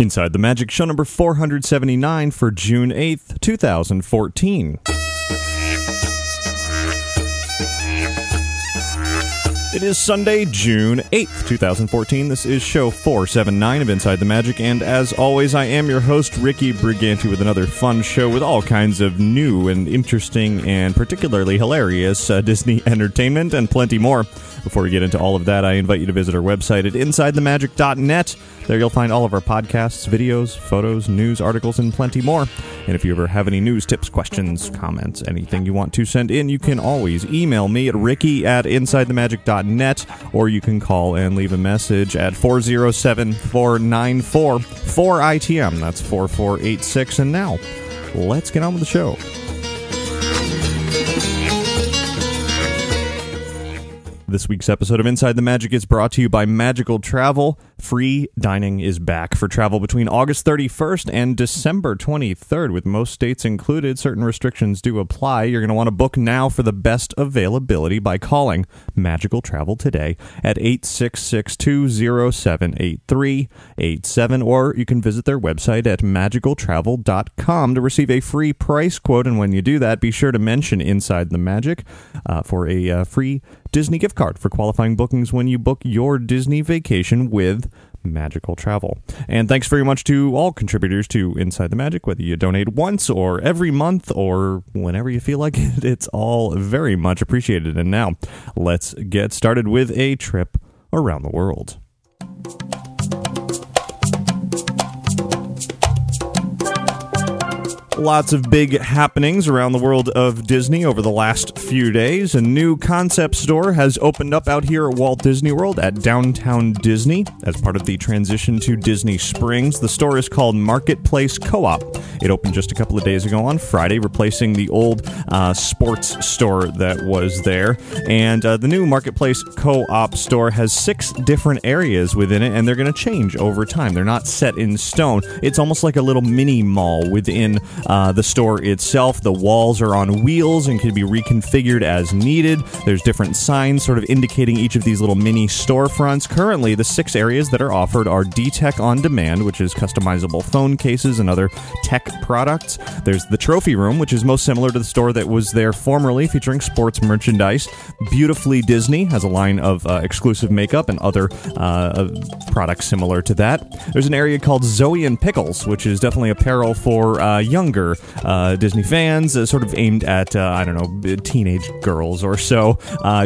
Inside the Magic, show number 479 for June 8th, 2014. It is Sunday, June 8th, 2014. This is show 479 of Inside the Magic, and as always, I am your host, Ricky Briganti, with another fun show with all kinds of new and interesting and particularly hilarious Disney entertainment and plenty more. Before we get into all of that, I invite you to visit our website at InsideTheMagic.net. There you'll find all of our podcasts, videos, photos, news, articles, and plenty more. And if you ever have any news, tips, questions, comments, anything you want to send in, you can always email me at ricky@InsideTheMagic.net, or you can call and leave a message at 407-494-4ITM. That's 4486. And now, let's get on with the show. This week's episode of Inside the Magic is brought to you by Magical Travel. Free dining is back for travel between August 31st and December 23rd, with most states included. Certain restrictions do apply. You're going to want to book now for the best availability by calling Magical Travel today at 866-207-8387, or you can visit their website at magicaltravel.com to receive a free price quote. And when you do that, be sure to mention Inside the Magic for a free Disney gift card for qualifying bookings when you book your Disney vacation with Magical Travel. And thanks very much to all contributors to Inside the Magic, whether you donate once or every month or whenever you feel like it. It's all very much appreciated. And now, let's get started with a trip around the world. Lots of big happenings around the world of Disney over the last few days. A new concept store has opened up out here at Walt Disney World at Downtown Disney as part of the transition to Disney Springs. The store is called Marketplace Co-op. It opened just a couple of days ago on Friday, replacing the old sports store that was there. And the new Marketplace Co-op store has 6 different areas within it, and they're going to change over time. They're not set in stone. It's almost like a little mini mall within the store itself. The walls are on wheels and can be reconfigured as needed. There's different signs sort of indicating each of these little mini storefronts. Currently, the 6 areas that are offered are D-Tech On Demand, which is customizable phone cases and other tech products. There's the Trophy Room, which is most similar to the store that was there formerly, featuring sports merchandise. Beautifully Disney has a line of exclusive makeup and other products similar to that. There's an area called Zoe and Pickles, which is definitely apparel for younger Disney fans, sort of aimed at, teenage girls or so.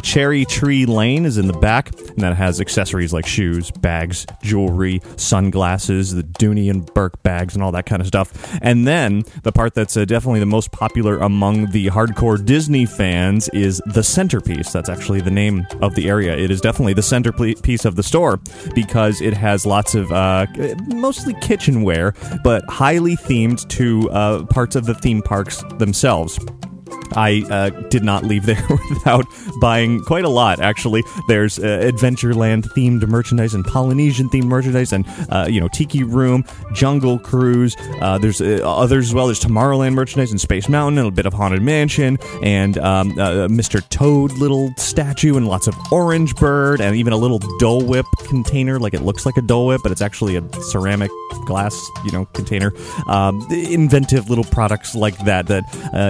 Cherry Tree Lane is in the back, and that has accessories like shoes, bags, jewelry, sunglasses, the Dooney and Burke bags, and all that kind of stuff. And then, the part that's definitely the most popular among the hardcore Disney fans is the Centerpiece. That's actually the name of the area. It is definitely the centerpiece of the store, because it has lots of, mostly kitchenware, but highly themed to parts of the theme parks themselves. I did not leave there without buying quite a lot, actually. There's Adventureland-themed merchandise and Polynesian-themed merchandise and, Tiki Room, Jungle Cruise. There's others as well. There's Tomorrowland merchandise and Space Mountain and a bit of Haunted Mansion and Mr. Toad little statue and lots of Orange Bird and even a little Dole Whip container. Like, it looks like a Dole Whip, but it's actually a ceramic glass, container. Inventive little products like that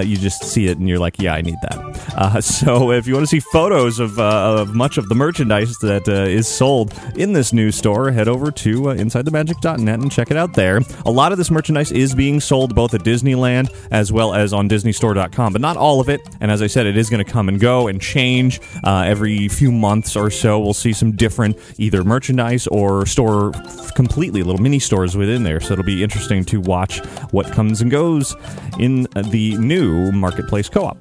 you just see it and you're like, yeah, I need that. So if you want to see photos of much of the merchandise that is sold in this new store, head over to InsideTheMagic.net and check it out there. A lot of this merchandise is being sold both at Disneyland as well as on DisneyStore.com, but not all of it. And as I said, it is going to come and go and change every few months or so. We'll see some different either merchandise or store completely little mini stores within there. So it'll be interesting to watch what comes and goes in the new Marketplace Co-op.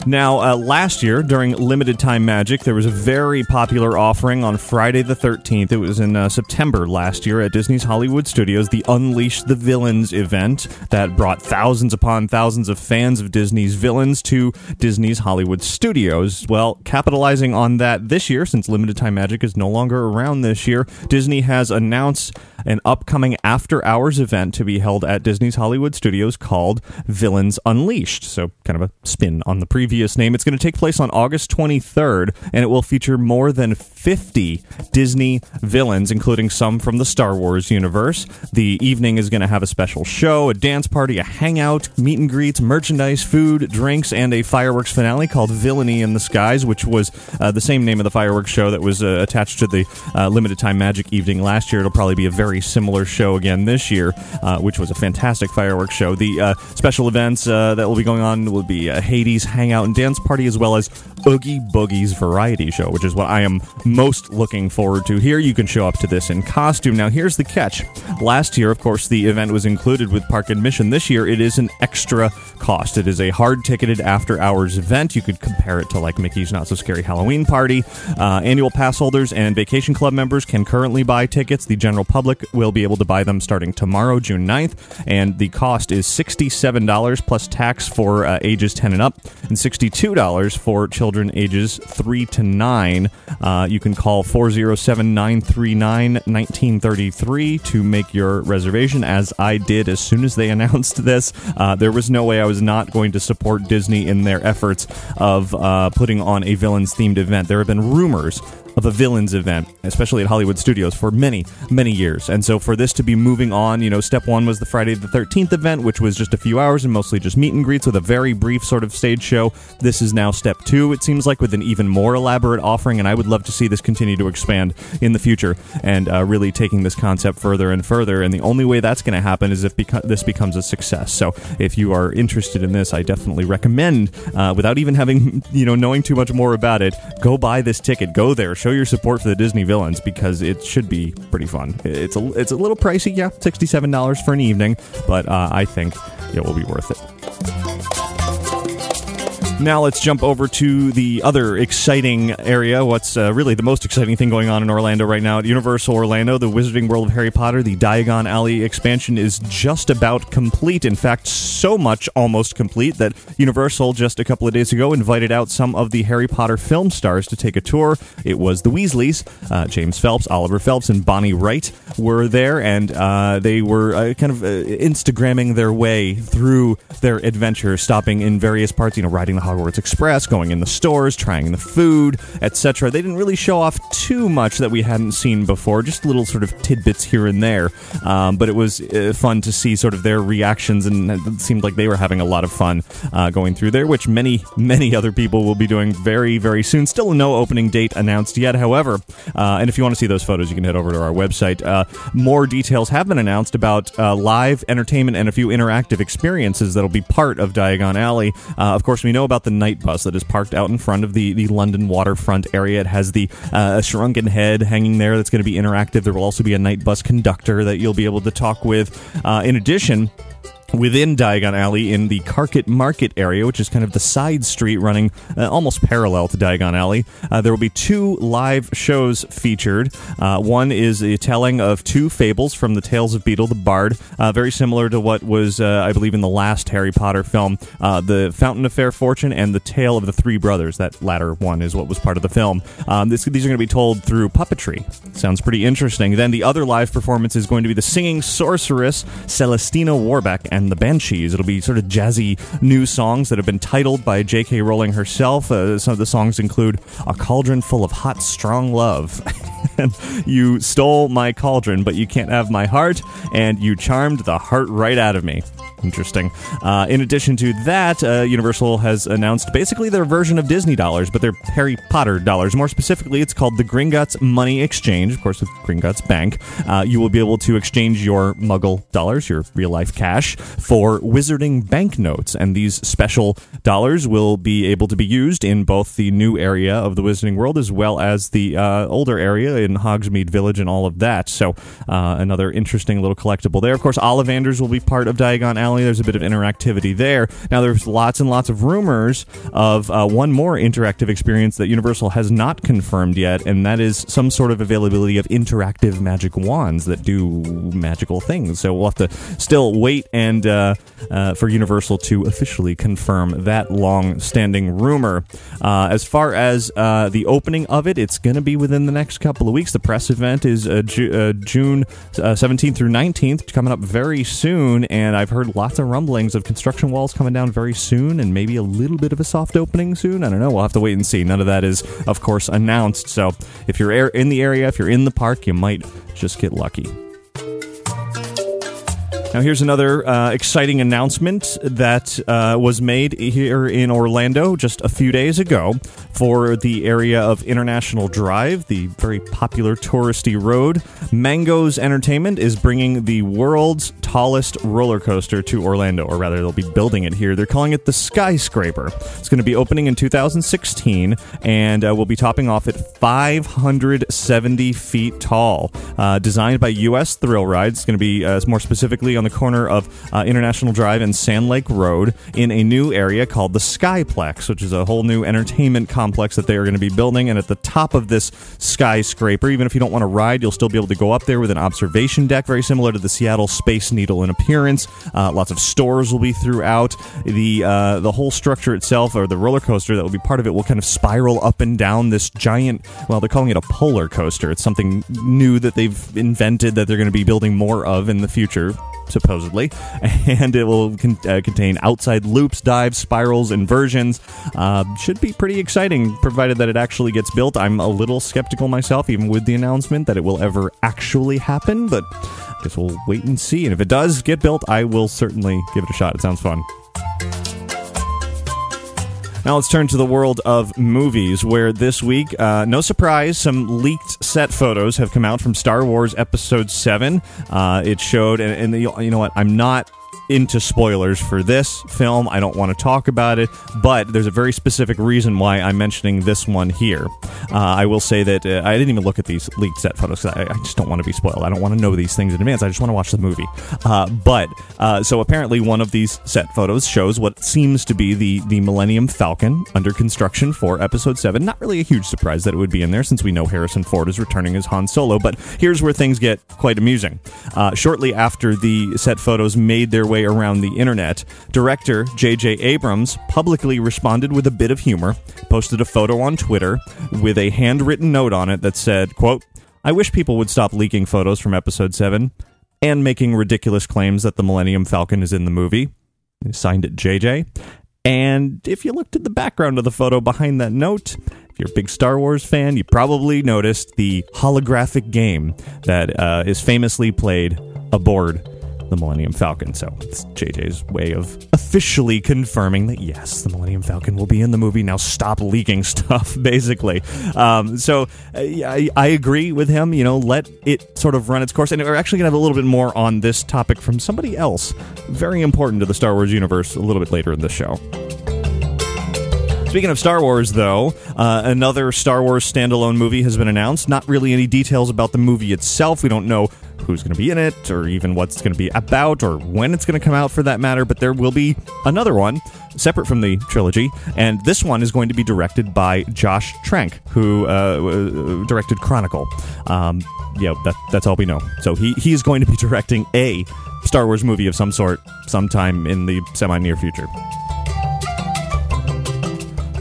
Now, last year, during Limited Time Magic, there was a very popular offering on Friday the 13th. It was in September last year at Disney's Hollywood Studios, the Unleash the Villains event that brought thousands upon thousands of fans of Disney's villains to Disney's Hollywood Studios. Well, capitalizing on that this year, since Limited Time Magic is no longer around this year, Disney has announced an upcoming after-hours event to be held at Disney's Hollywood Studios called Villains Unleashed. So kind of a spin on the previous name. It's going to take place on August 23rd, and it will feature more than 50 Disney villains, including some from the Star Wars universe. The evening is going to have a special show, a dance party, a hangout, meet and greets, merchandise, food, drinks, and a fireworks finale called Villainy in the Skies, which was the same name of the fireworks show that was attached to the limited time Magic Evening last year. It'll probably be a very similar show again this year, which was a fantastic fireworks show. The special events that will be going on will be a Hades hangout and dance party, as well as Oogie Boogie's variety show, which is what I am most looking forward to. Here you can show up to this in costume. Now here's the catch. Last year, of course, the event was included with park admission. This year it is an extra cost. It is a hard-ticketed after-hours event. You could compare it to like Mickey's Not So Scary Halloween Party. Annual pass holders and Vacation Club members can currently buy tickets. The general public will be able to buy them starting tomorrow, June 9th, and the cost is $67 plus tax for ages 10 and up, and $62 for children ages 3 to 9. You can call 407-939-1933 to make your reservation, as I did as soon as they announced this. There was no way I was not going to support Disney in their efforts of putting on a villains-themed event. There have been rumors of a villains event, especially at Hollywood Studios, for many, many years. And so for this to be moving on, step one was the Friday the 13th event, which was just a few hours and mostly just meet and greets with a very brief sort of stage show. This is now step two, it seems like, with an even more elaborate offering, and I would love to see this continue to expand in the future and really taking this concept further and further. And the only way that's going to happen is if this becomes a success. So if you are interested in this, I definitely recommend, without even having, knowing too much more about it, go buy this ticket, go there, show your support for the Disney villains, because it should be pretty fun. It's a little pricey, yeah, $67 for an evening, but I think it will be worth it. Now let's jump over to the other exciting area. What's really the most exciting thing going on in Orlando right now at Universal Orlando, the Wizarding World of Harry Potter, the Diagon Alley expansion is just about complete. In fact, so much almost complete that Universal just a couple of days ago invited out some of the Harry Potter film stars to take a tour. It was the Weasleys. James Phelps, Oliver Phelps, and Bonnie Wright were there, and they were kind of Instagramming their way through their adventure, stopping in various parts, riding the Hogwarts Express, going in the stores, trying the food, etc. They didn't really show off too much that we hadn't seen before, just little sort of tidbits here and there, but it was fun to see sort of their reactions, and it seemed like they were having a lot of fun going through there, which many other people will be doing very, very soon. Still no opening date announced yet, however, and if you want to see those photos, you can head over to our website. More details have been announced about live entertainment and a few interactive experiences that'll be part of Diagon Alley. Of course, we know about the night bus that is parked out in front of the London waterfront area. It has the shrunken head hanging there that's going to be interactive. There will also be a night bus conductor that you'll be able to talk with. In addition, within Diagon Alley, in the Carket Market area, which is kind of the side street running almost parallel to Diagon Alley, there will be two live shows featured. One is a telling of two fables from the Tales of Beedle the Bard, very similar to what was, I believe, in the last Harry Potter film, The Fountain of Fair Fortune and The Tale of the Three Brothers. That latter one is what was part of the film. These are going to be told through puppetry. Sounds pretty interesting. Then the other live performance is going to be the singing sorceress Celestina Warbeck and the Banshees. It'll be sort of jazzy new songs that have been titled by J.K. Rowling herself. Some of the songs include A Cauldron Full of Hot, Strong Love. You stole my cauldron, but you can't have my heart, and you charmed the heart right out of me. Interesting. In addition to that, Universal has announced basically their version of Disney dollars, but they're Harry Potter dollars. More specifically, it's called the Gringotts Money Exchange. Of course, with Gringotts Bank, you will be able to exchange your Muggle dollars, your real-life cash, for Wizarding banknotes. And these special dollars will be able to be used in both the new area of the Wizarding World as well as the older area in Hogsmeade Village and all of that. So another interesting little collectible there. Of course, Ollivanders will be part of Diagon Alley. finale. There's a bit of interactivity there. Now, there's lots and lots of rumors of one more interactive experience that Universal has not confirmed yet, and that is some sort of availability of interactive magic wands that do magical things. So we'll have to still wait and for Universal to officially confirm that long-standing rumor. As far as the opening of it, it's going to be within the next couple of weeks. The press event is June 17th through 19th, coming up very soon, and I've heard lots of rumblings of construction walls coming down very soon, and maybe a little bit of a soft opening soon. I don't know. We'll have to wait and see. None of that is, of course, announced, so if you're in the area, if you're in the park, you might just get lucky. Now, here's another exciting announcement that was made here in Orlando just a few days ago for the area of International Drive, the very popular touristy road. Mango's Entertainment is bringing the world's tallest roller coaster to Orlando, or rather, they'll be building it here. They're calling it the Skyscraper. It's going to be opening in 2016, and will be topping off at 570 feet tall. Designed by U.S. Thrill Rides, it's going to be more specifically on the corner of International Drive and Sand Lake Road in a new area called the Skyplex, which is a whole new entertainment complex that they are going to be building. And at the top of this skyscraper, even if you don't want to ride, you'll still be able to go up there with an observation deck, very similar to the Seattle Space Needle in appearance. Lots of stores will be throughout. The whole structure itself, or the roller coaster that will be part of it, will kind of spiral up and down this giant, well, they're calling it a polar coaster. It's something new that they've invented that they're going to be building more of in the future, supposedly, and it will contain outside loops, dives, spirals, inversions. Should be pretty exciting, provided that it actually gets built. I'm a little skeptical myself, even with the announcement, that it will ever actually happen, but I guess we'll wait and see. And if it does get built, I will certainly give it a shot. It sounds fun. Now let's turn to the world of movies, where this week, no surprise, some leaked set photos have come out from Star Wars Episode 7. It showed, and you know what, I'm not into spoilers for this film. I don't want to talk about it, but there's a very specific reason why I'm mentioning this one here. I will say that I didn't even look at these leaked set photos because I just don't want to be spoiled. I don't want to know these things in advance. I just want to watch the movie. So apparently one of these set photos shows what seems to be the Millennium Falcon under construction for Episode 7. Not really a huge surprise that it would be in there, since we know Harrison Ford is returning as Han Solo, but here's where things get quite amusing. Shortly after the set photos made their way around the internet, director J.J. Abrams publicly responded with a bit of humor, posted a photo on Twitter with a handwritten note on it that said, quote, "I wish people would stop leaking photos from Episode 7 and making ridiculous claims that the Millennium Falcon is in the movie." He signed it JJ. And if you looked at the background of the photo behind that note, if you're a big Star Wars fan, you probably noticed the holographic game that is famously played aboard the Millennium Falcon. So it's JJ's way of officially confirming that, yes, the Millennium Falcon will be in the movie. Now stop leaking stuff, basically. So I agree with him. You know, let it sort of run its course. And we're actually going to have a little bit more on this topic from somebody else very important to the Star Wars universe a little bit later in the show. Speaking of Star Wars, though, another Star Wars standalone movie has been announced. Not really any details about the movie itself. We don't know who's going to be in it, or even what it's going to be about, or when it's going to come out, for that matter, but there will be another one, separate from the trilogy, and this one is going to be directed by Josh Trank, who directed Chronicle. That's all we know. So he's going to be directing a Star Wars movie of some sort sometime in the semi-near future.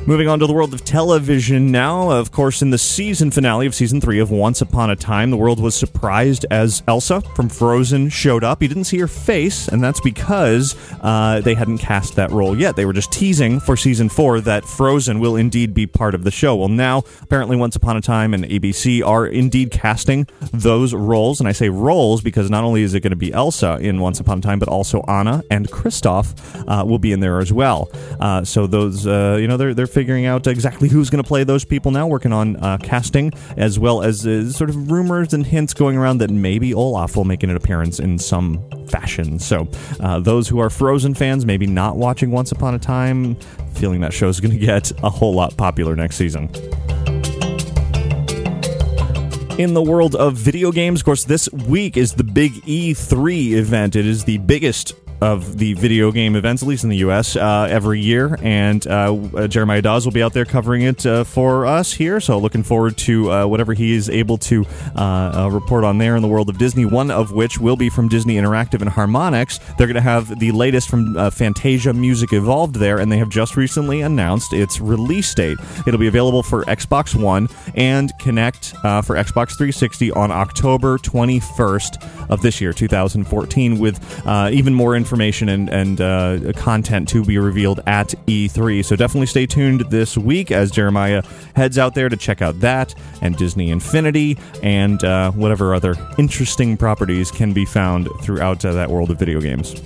Moving on to the world of television now. Of course, in the season finale of Season 3 of Once Upon a Time, the world was surprised as Elsa from Frozen showed up. You didn't see her face, and that's because they hadn't cast that role yet. They were just teasing for Season 4 that Frozen will indeed be part of the show. Well, now, apparently Once Upon a Time and ABC are indeed casting those roles, and I say roles because not only is it going to be Elsa in Once Upon a Time, but also Anna and Kristoff will be in there as well. So those, they're figuring out exactly who's going to play those people now, working on casting, as well as sort of rumors and hints going around that maybe Olaf will make an appearance in some fashion. So those who are Frozen fans, maybe not watching Once Upon a Time, feeling that show's going to get a whole lot popular next season. In the world of video games, of course, this week is the big E3 event. It is the biggest of the video game events, at least in the U.S., every year, and Jeremiah Dawes will be out there covering it for us here, so looking forward to whatever he is able to report on there in the world of Disney, one of which will be from Disney Interactive and Harmonix. They're going to have the latest from Fantasia Music Evolved there, and they have just recently announced its release date. It'll be available for Xbox One and Kinect for Xbox 360 on October 21st of this year, 2014, with even more information and content to be revealed at E3. So definitely stay tuned this week as Jeremiah heads out there to check out that and Disney Infinity and whatever other interesting properties can be found throughout that world of video games.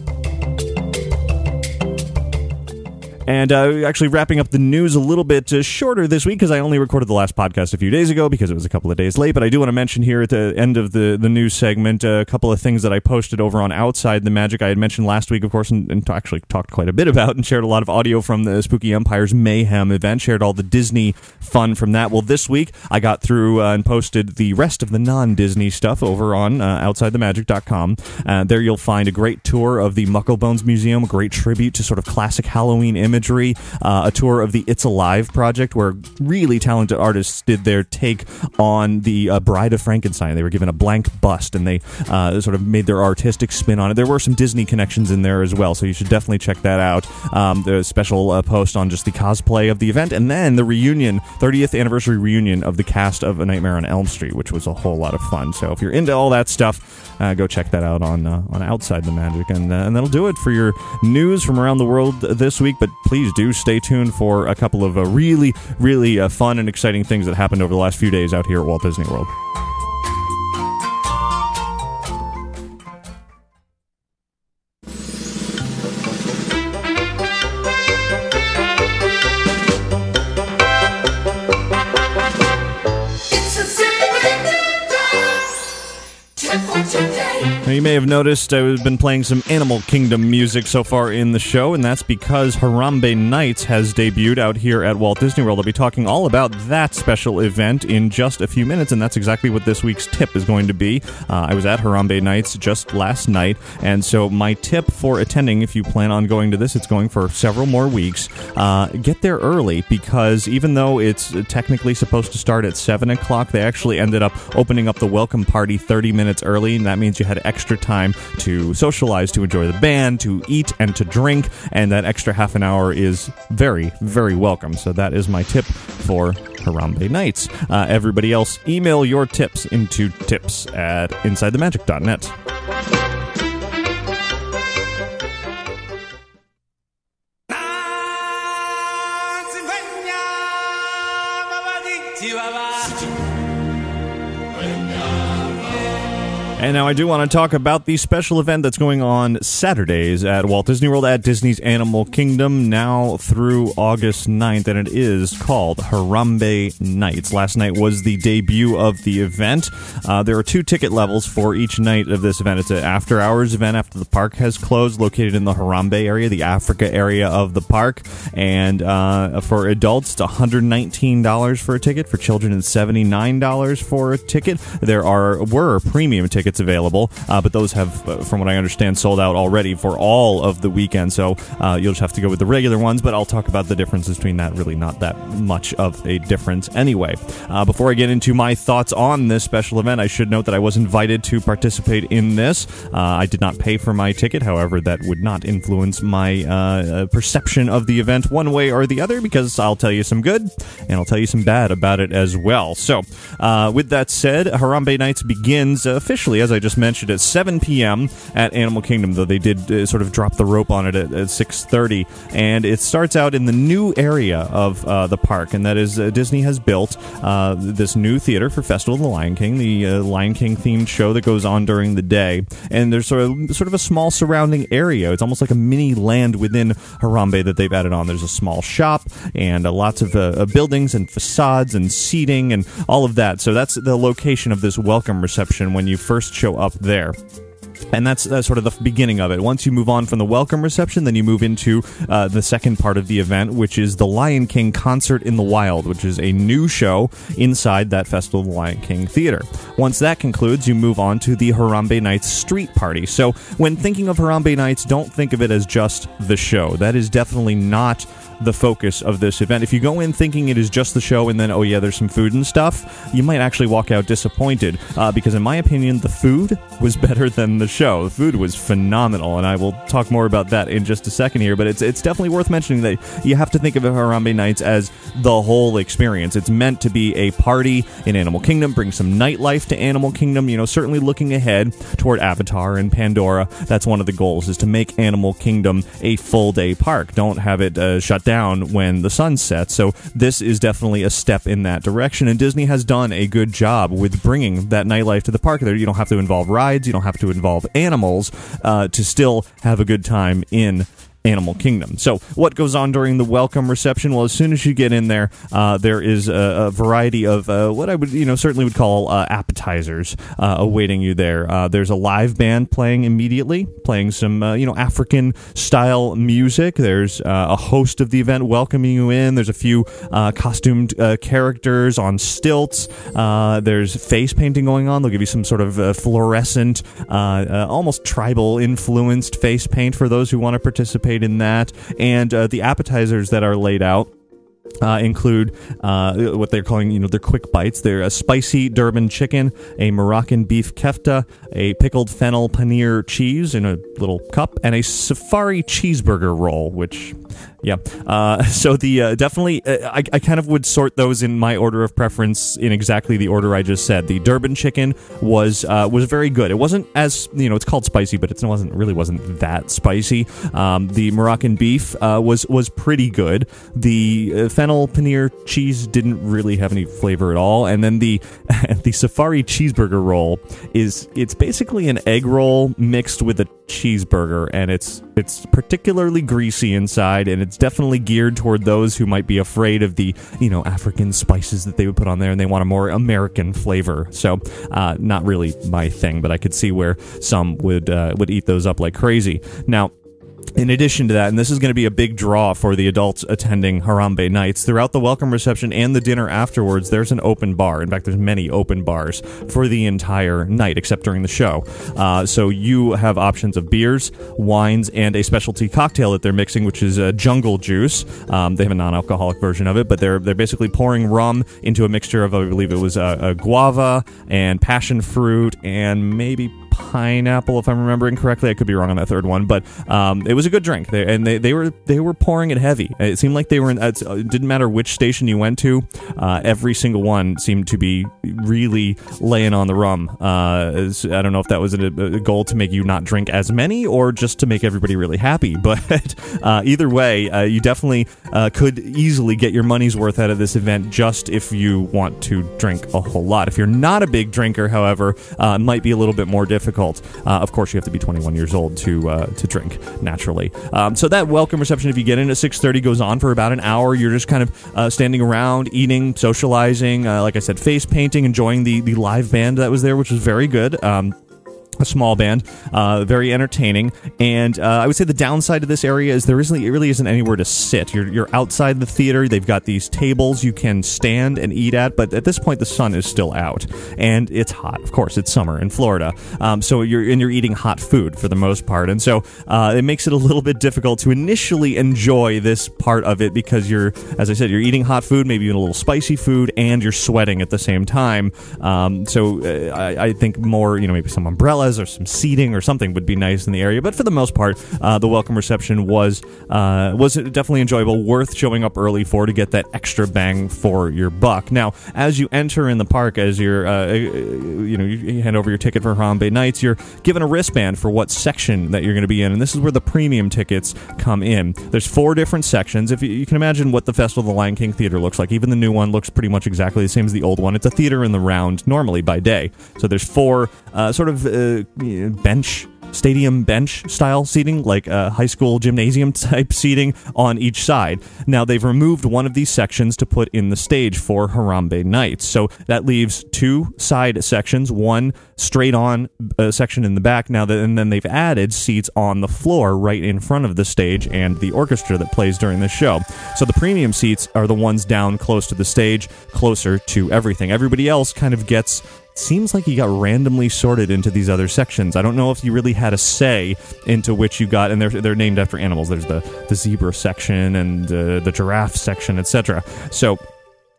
And actually wrapping up the news a little bit shorter this week, because I only recorded the last podcast a few days ago because it was a couple of days late, but I do want to mention here at the end of the news segment a couple of things that I posted over on Outside the Magic. I had mentioned last week, of course, and actually talked quite a bit about and shared a lot of audio from the Spooky Empire's Mayhem event, shared all the Disney fun from that. Well, this week I got through and posted the rest of the non-Disney stuff over on OutsideTheMagic.com. There you'll find a great tour of the Mucklebones Museum, a great tribute to sort of classic Halloween imagery, a tour of the It's Alive project, where really talented artists did their take on the Bride of Frankenstein. They were given a blank bust, and they sort of made their artistic spin on it. There were some Disney connections in there as well, so you should definitely check that out. The special post on just the cosplay of the event, and then the reunion, 30th anniversary reunion of the cast of A Nightmare on Elm Street, which was a whole lot of fun. So if you're into all that stuff, go check that out on Outside the Magic, and that'll do it for your news from around the world this week. But please do stay tuned for a couple of really fun and exciting things that happened over the last few days out here at Walt Disney World. Now, you may have noticed I've been playing some Animal Kingdom music so far in the show, and that's because Harambe Nights has debuted out here at Walt Disney World. I'll be talking all about that special event in just a few minutes, and that's exactly what this week's tip is going to be. I was at Harambe Nights just last night, and so my tip for attending, if you plan on going to this, it's going for several more weeks, get there early, because even though it's technically supposed to start at 7 o'clock, they actually ended up opening up the welcome party 30 minutes early, and that means you had extra time to socialize, to enjoy the band, to eat, and to drink, and that extra half an hour is very welcome. So that is my tip for Harambe Nights. Everybody else, email your tips into tips@insidethemagic.net. And now I do want to talk about the special event that's going on Saturdays at Walt Disney World at Disney's Animal Kingdom now through August 9th, and it is called Harambe Nights. Last night was the debut of the event. There are 2 ticket levels for each night of this event. It's an after-hours event after the park has closed, located in the Harambe area, the Africa area of the park. And for adults, it's $119 for a ticket. For children, it's $79 for a ticket. There were premium tickets available, but those have, from what I understand, sold out already for all of the weekend, so you'll just have to go with the regular ones, but I'll talk about the difference between that. Really not that much of a difference anyway. Before I get into my thoughts on this special event, I should note that I was invited to participate in this. I did not pay for my ticket, however, that would not influence my perception of the event one way or the other, because I'll tell you some good, and I'll tell you some bad about it as well. So, with that said, Harambe Nights begins officially, as I just mentioned, at 7 p.m. at Animal Kingdom, though they did sort of drop the rope on it at 6:30, and it starts out in the new area of the park, and that is Disney has built this new theater for Festival of the Lion King, the Lion King themed show that goes on during the day, and there's sort of a small surrounding area. It's almost like a mini land within Harambe that they've added on. There's a small shop and lots of buildings and facades and seating and all of that. So that's the location of this welcome reception when you first show up there. And that's sort of the beginning of it. Once you move on from the welcome reception, then you move into the second part of the event, which is the Lion King Concert in the Wild, which is a new show inside that Festival of the Lion King Theater. Once that concludes, you move on to the Harambe Nights Street Party. So when thinking of Harambe Nights, don't think of it as just the show. That is definitely not the focus of this event. If you go in thinking it is just the show and then, oh yeah, there's some food and stuff, you might actually walk out disappointed, because in my opinion, the food was better than the show. The food was phenomenal, and I will talk more about that in just a second here, but it's definitely worth mentioning that you have to think of Harambe Nights as the whole experience. It's meant to be a party in Animal Kingdom, bring some nightlife to Animal Kingdom, certainly looking ahead toward Avatar and Pandora. That's one of the goals, is to make Animal Kingdom a full-day park. Don't have it shut down when the sun sets. So this is definitely a step in that direction, and Disney has done a good job with bringing that nightlife to the park. There, you don't have to involve rides, you don't have to involve animals to still have a good time in Animal Kingdom. So what goes on during the welcome reception? Well, as soon as you get in there, there is a variety of what I would, certainly would call appetizers awaiting you there. There's a live band playing immediately, playing some, African-style music. There's a host of the event welcoming you in. There's a few costumed characters on stilts. There's face painting going on. They'll give you some sort of fluorescent, almost tribal-influenced face paint for those who want to participate in that, and the appetizers that are laid out include what they're calling, their quick bites. They're a spicy Durban chicken, a Moroccan beef kefta, a pickled fennel paneer cheese in a little cup, and a safari cheeseburger roll, which... yeah. So the definitely, I kind of would sort those in my order of preference in exactly the order I just said. The Durban chicken was very good. It wasn't as, it's called spicy, but it wasn't that spicy. The Moroccan beef was pretty good. The fennel paneer cheese didn't really have any flavor at all. And then the safari cheeseburger roll it's basically an egg roll mixed with a cheeseburger, and it's particularly greasy inside, and it's definitely geared toward those who might be afraid of the African spices that they would put on there, and they want a more American flavor. So not really my thing, but I could see where some would eat those up like crazy. Now, in addition to that, and this is going to be a big draw for the adults attending Harambe Nights, throughout the welcome reception and the dinner afterwards, there's an open bar. In fact, there's many open bars for the entire night, except during the show. So you have options of beers, wines, and a specialty cocktail that they're mixing, which is jungle juice. They have a non-alcoholic version of it, but they're basically pouring rum into a mixture of, I believe it was a guava and passion fruit and maybe pineapple, if I'm remembering correctly. I could be wrong on that third one, but it was a good drink. They were pouring it heavy. It seemed like they were it didn't matter which station you went to, every single one seemed to be really laying on the rum. I don't know if that was a goal to make you not drink as many or just to make everybody really happy, but either way, you definitely could easily get your money's worth out of this event just if you want to drink a whole lot. If you're not a big drinker, however, it might be a little bit more difficult. Of course, you have to be 21 years old to drink, naturally. So that welcome reception, if you get in at 6:30, goes on for about an hour. You're just kind of standing around, eating, socializing, like I said, face painting, enjoying the live band that was there, which was very good. A small band, very entertaining, and I would say the downside of this area is it really isn't anywhere to sit. You're outside the theater. They've got these tables you can stand and eat at, but at this point the sun is still out, and it's hot. Of course, it's summer in Florida, so you're eating hot food for the most part, and so it makes it a little bit difficult to initially enjoy this part of it because as I said, you're eating hot food, maybe even a little spicy food, and you're sweating at the same time. So I think more, maybe some umbrellas or some seating or something would be nice in the area, but for the most part, the welcome reception was definitely enjoyable, worth showing up early for to get that extra bang for your buck. Now, as you enter in the park, as you're you hand over your ticket for Harambe Nights, you're given a wristband for what section that you're going to be in, and this is where the premium tickets come in. There's 4 different sections. If you can imagine what the Festival of the Lion King Theater looks like, even the new one looks pretty much exactly the same as the old one. It's a theater in the round, normally by day. So there's 4 sort of bench stadium bench style seating, like high school gymnasium type seating on each side. Now they've removed one of these sections to put in the stage for Harambe Nights. So that leaves 2 side sections, one straight on section in the back. And then they've added seats on the floor right in front of the stage and the orchestra that plays during the show. So the premium seats are the ones down close to the stage, closer to everything. Everybody else kind of seems like you got randomly sorted into these other sections. I don't know if you really had a say into which you got, and they're named after animals. There's the zebra section and the giraffe section, etc. So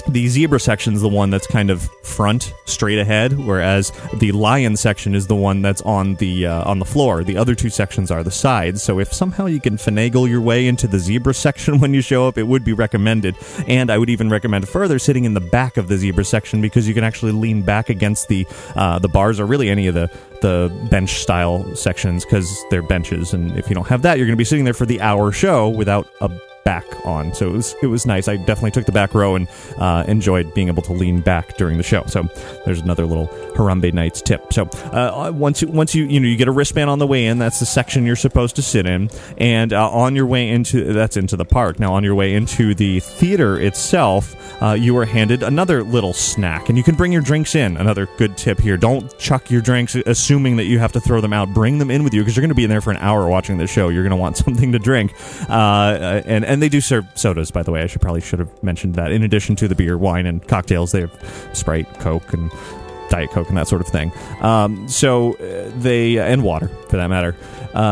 the zebra section is the one that's kind of front, straight ahead, whereas the lion section is the one that's on the floor. The other 2 sections are the sides, so if somehow you can finagle your way into the zebra section when you show up, it would be recommended. And I would even recommend further sitting in the back of the zebra section, because you can actually lean back against the bars, or really any of the bench-style sections, because they're benches, and if you don't have that, you're going to be sitting there for the hour show without a back on. So it was nice. I definitely took the back row and enjoyed being able to lean back during the show. So there's another little Harambe Nights tip. So once you get a wristband on the way in, that's the section you're supposed to sit in, and on your way into the park. Now on your way into the theater itself, you are handed another little snack, and you can bring your drinks in. Another good tip here: don't chuck your drinks assuming that you have to throw them out. Bring them in with you, because you're going to be in there for an hour watching the show. You're going to want something to drink, and they do serve sodas, by the way. I should have mentioned that. In addition to the beer, wine, and cocktails, they have Sprite, Coke, and Diet Coke and that sort of thing. And water, for that matter.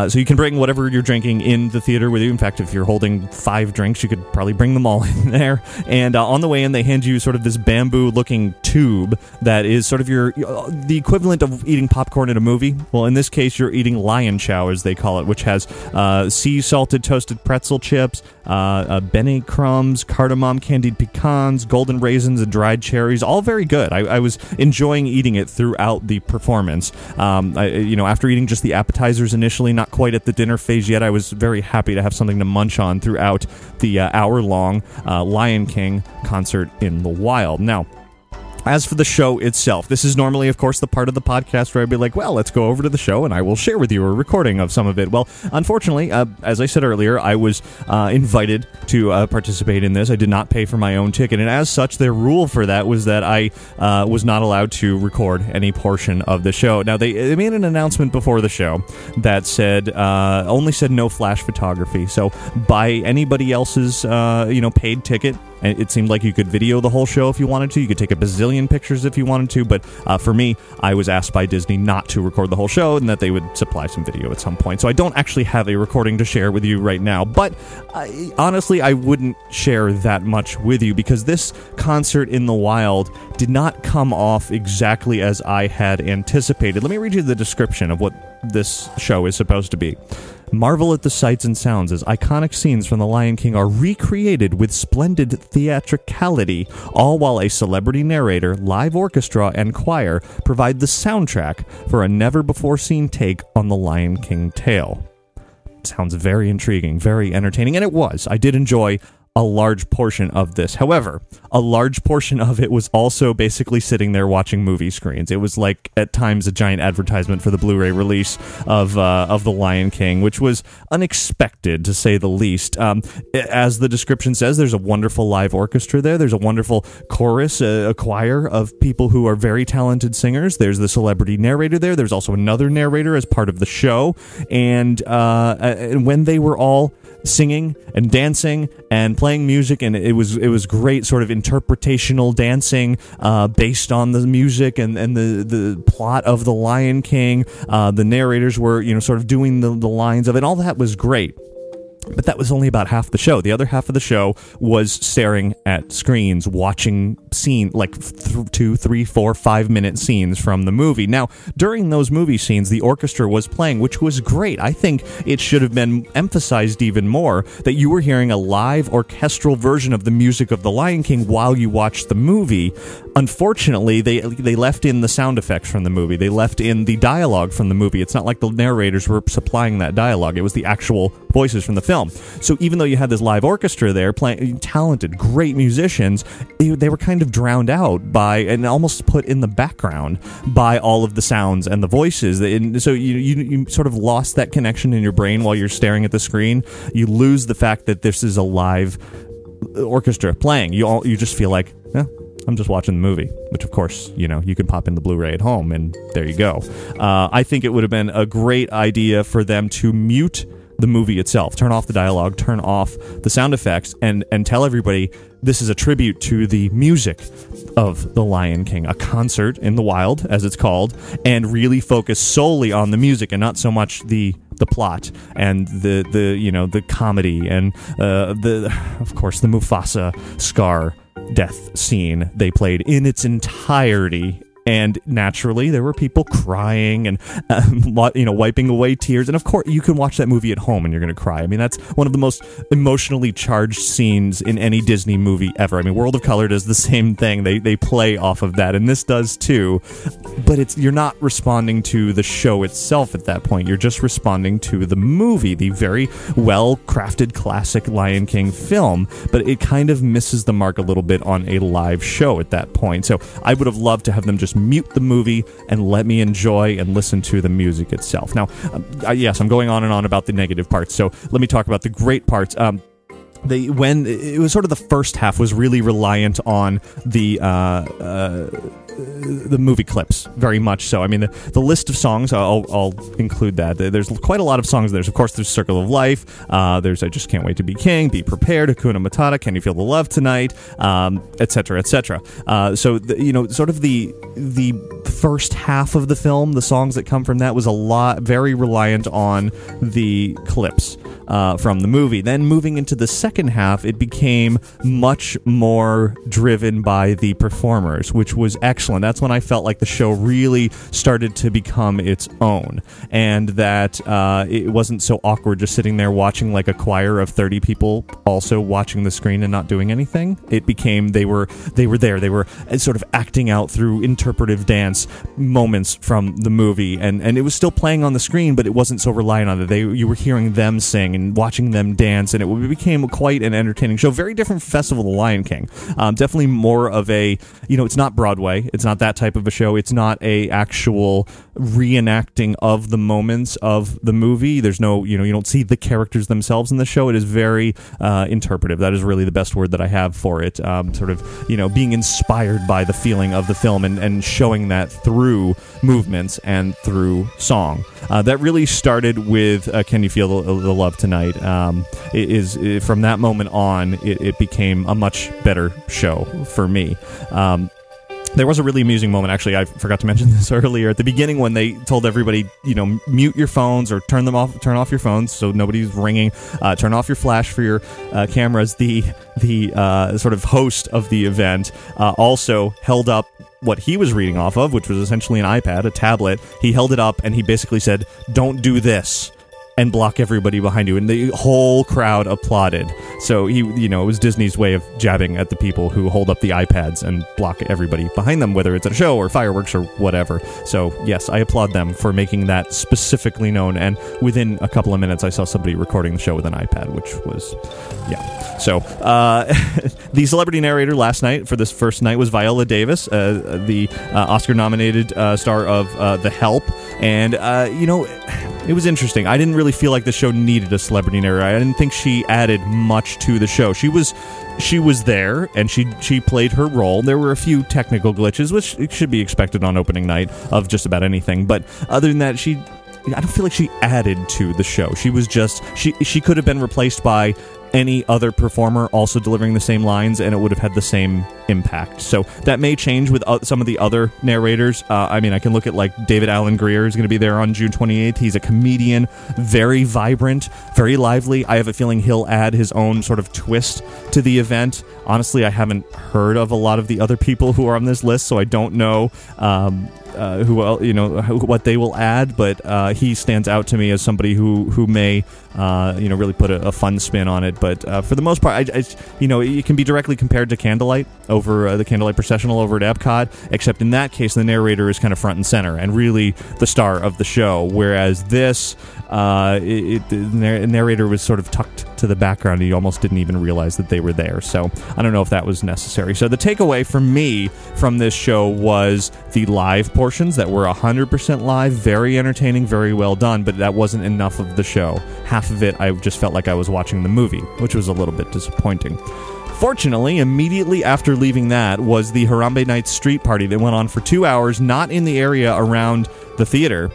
So you can bring whatever you're drinking in the theater with you. In fact, if you're holding 5 drinks, you could probably bring them all in there. And on the way in, they hand you sort of this bamboo-looking tube that is sort of the equivalent of eating popcorn in a movie. Well, in this case, you're eating lion chow, as they call it, which has sea-salted toasted pretzel chips, bene crumbs, cardamom candied pecans, golden raisins, and dried cherries. All very good. I was enjoying eating it throughout the performance. After eating just the appetizers initially, not quite at the dinner phase yet, I was very happy to have something to munch on throughout the hour-long Lion King concert in the wild. Now, as for the show itself, this is normally, of course, the part of the podcast where I'd be like, well, let's go over to the show and I will share with you a recording of some of it. Well, unfortunately, as I said earlier, I was invited to participate in this. I did not pay for my own ticket, and as such, their rule for that was that I was not allowed to record any portion of the show. Now, they made an announcement before the show that only said no flash photography, so buy anybody else's paid ticket. And it seemed like you could video the whole show if you wanted to. You could take a bazillion pictures if you wanted to. But for me, I was asked by Disney not to record the whole show and that they would supply some video at some point. So I don't actually have a recording to share with you right now. But honestly, I wouldn't share that much with you, because this concert in the wild did not come off exactly as I had anticipated. Let me read you the description of what this show is supposed to be. Marvel at the sights and sounds as iconic scenes from The Lion King are recreated with splendid theatricality, all while a celebrity narrator, live orchestra, and choir provide the soundtrack for a never-before-seen take on the Lion King tale. Sounds very intriguing, very entertaining, and it was. I did enjoy a large portion of this. However, a large portion of it was also basically sitting there watching movie screens. It was like, at times, a giant advertisement for the Blu-ray release of The Lion King, which was unexpected, to say the least. As the description says, there's a wonderful live orchestra there. There's a wonderful chorus, a choir of people who are very talented singers. There's the celebrity narrator there. There's also another narrator as part of the show. And when they were all singing and dancing and playing music, and it was great sort of interpretational dancing based on the music and the plot of The Lion King. The narrators were sort of doing the lines of it. All that was great. But that was only about half the show. The other half of the show was staring at screens, watching like 2, 3, 4, 5-minute scenes from the movie. Now, during those movie scenes, the orchestra was playing, which was great. I think it should have been emphasized even more that you were hearing a live orchestral version of the music of The Lion King while you watched the movie. Unfortunately, they left in the sound effects from the movie. They left in the dialogue from the movie. It's not like the narrators were supplying that dialogue. It was the actual voices from the film. So even though you had this live orchestra there playing, talented, great musicians, they were kind of drowned out by, and almost put in the background by all of the sounds and the voices. And so you sort of lost that connection in your brain while you're staring at the screen. You lose the fact that this is a live orchestra playing. You just feel like, I'm just watching the movie, which of course, you can pop in the Blu-ray at home and there you go. I think it would have been a great idea for them to mute the movie itself, turn off the dialogue, turn off the sound effects, and tell everybody this is a tribute to the music of The Lion King, a concert in the wild, as it's called, and really focus solely on the music and not so much the plot and the comedy and of course the Mufasa Scar death scene they played in its entirety. And naturally, there were people crying and, wiping away tears. And of course, you can watch that movie at home and you're going to cry. I mean, that's one of the most emotionally charged scenes in any Disney movie ever. I mean, World of Color does the same thing. They play off of that, and this does too. But you're not responding to the show itself at that point. You're just responding to the movie, the very well-crafted classic Lion King film. But it kind of misses the mark a little bit on a live show at that point. So I would have loved to have them just mute the movie and let me enjoy and listen to the music itself. Now, yes, I'm going on and on about the negative parts, so let me talk about the great parts. When it was sort of the first half was really reliant on the movie clips, very much so. I mean, the list of songs, I'll include that. There's quite a lot of songs. Of course, there's Circle of Life. There's I Just Can't Wait to Be King, Be Prepared, Hakuna Matata, Can You Feel the Love Tonight, etc., etc. So, sort of the first half of the film, the songs that come from that was very reliant on the clips from the movie. Then moving into the second half, it became much more driven by the performers, which was excellent. That's when I felt like the show really started to become its own, and that it wasn't so awkward just sitting there watching like a choir of 30 people also watching the screen and not doing anything. It became they were there. They were sort of acting out through interpretive dance moments from the movie, and it was still playing on the screen, but it wasn't so reliant on it. You were hearing them sing and watching them dance, and it became quite an entertaining show. Very different from Festival of the Lion King. Definitely more of a, it's not Broadway. It's not that type of a show. It's not a actual reenacting of the moments of the movie. There's no, you don't see the characters themselves in the show. It is very interpretive. That is really the best word that I have for it. Sort of, being inspired by the feeling of the film and showing that through movements and through song. That really started with Can You Feel the Love Tonight? From that moment on, it became a much better show for me. There was a really amusing moment, actually. I forgot to mention this earlier at the beginning when they told everybody, mute your phones or turn off your phones so nobody's ringing. Turn off your flash for your cameras. The sort of host of the event also held up what he was reading off of, which was essentially an iPad, a tablet. He held it up and he basically said, "Don't do this," and block everybody behind you, and the whole crowd applauded. So it was Disney's way of jabbing at the people who hold up the iPads and block everybody behind them, whether it's at a show or fireworks or whatever. So yes, I applaud them for making that specifically known, and within a couple of minutes I saw somebody recording the show with an iPad, which was, yeah. So the celebrity narrator last night for this first night was Viola Davis, the Oscar-nominated star of The Help, and it was interesting. I didn't really feel like the show needed a celebrity narrator. I didn't think she added much to the show. She was there, and she played her role. There were a few technical glitches, which should be expected on opening night of just about anything. But other than that, I don't feel like she added to the show. She was just she could have been replaced by any other performer also delivering the same lines, and it would have had the same impact. So that may change with some of the other narrators. I can look at like David Alan Grier is going to be there on June 28th. He's a comedian, very vibrant, very lively. I have a feeling he'll add his own sort of twist to the event. Honestly, I haven't heard of a lot of the other people who are on this list, so I don't know what they will add, but he stands out to me as somebody who may really put a fun spin on it. But for the most part, it can be directly compared to Candlelight over the Candlelight Processional over at Epcot, except in that case the narrator is kind of front and center and really the star of the show, whereas this The narrator was sort of tucked to the background, and you almost didn't even realize that they were there. So I don't know if that was necessary. So the takeaway for me from this show was the live portions that were 100% live, very entertaining, very well done, but that wasn't enough of the show. Half of it, I just felt like I was watching the movie, which was a little bit disappointing. Fortunately, immediately after leaving that was the Harambe Nights street party that went on for 2 hours, not in the area around the theater,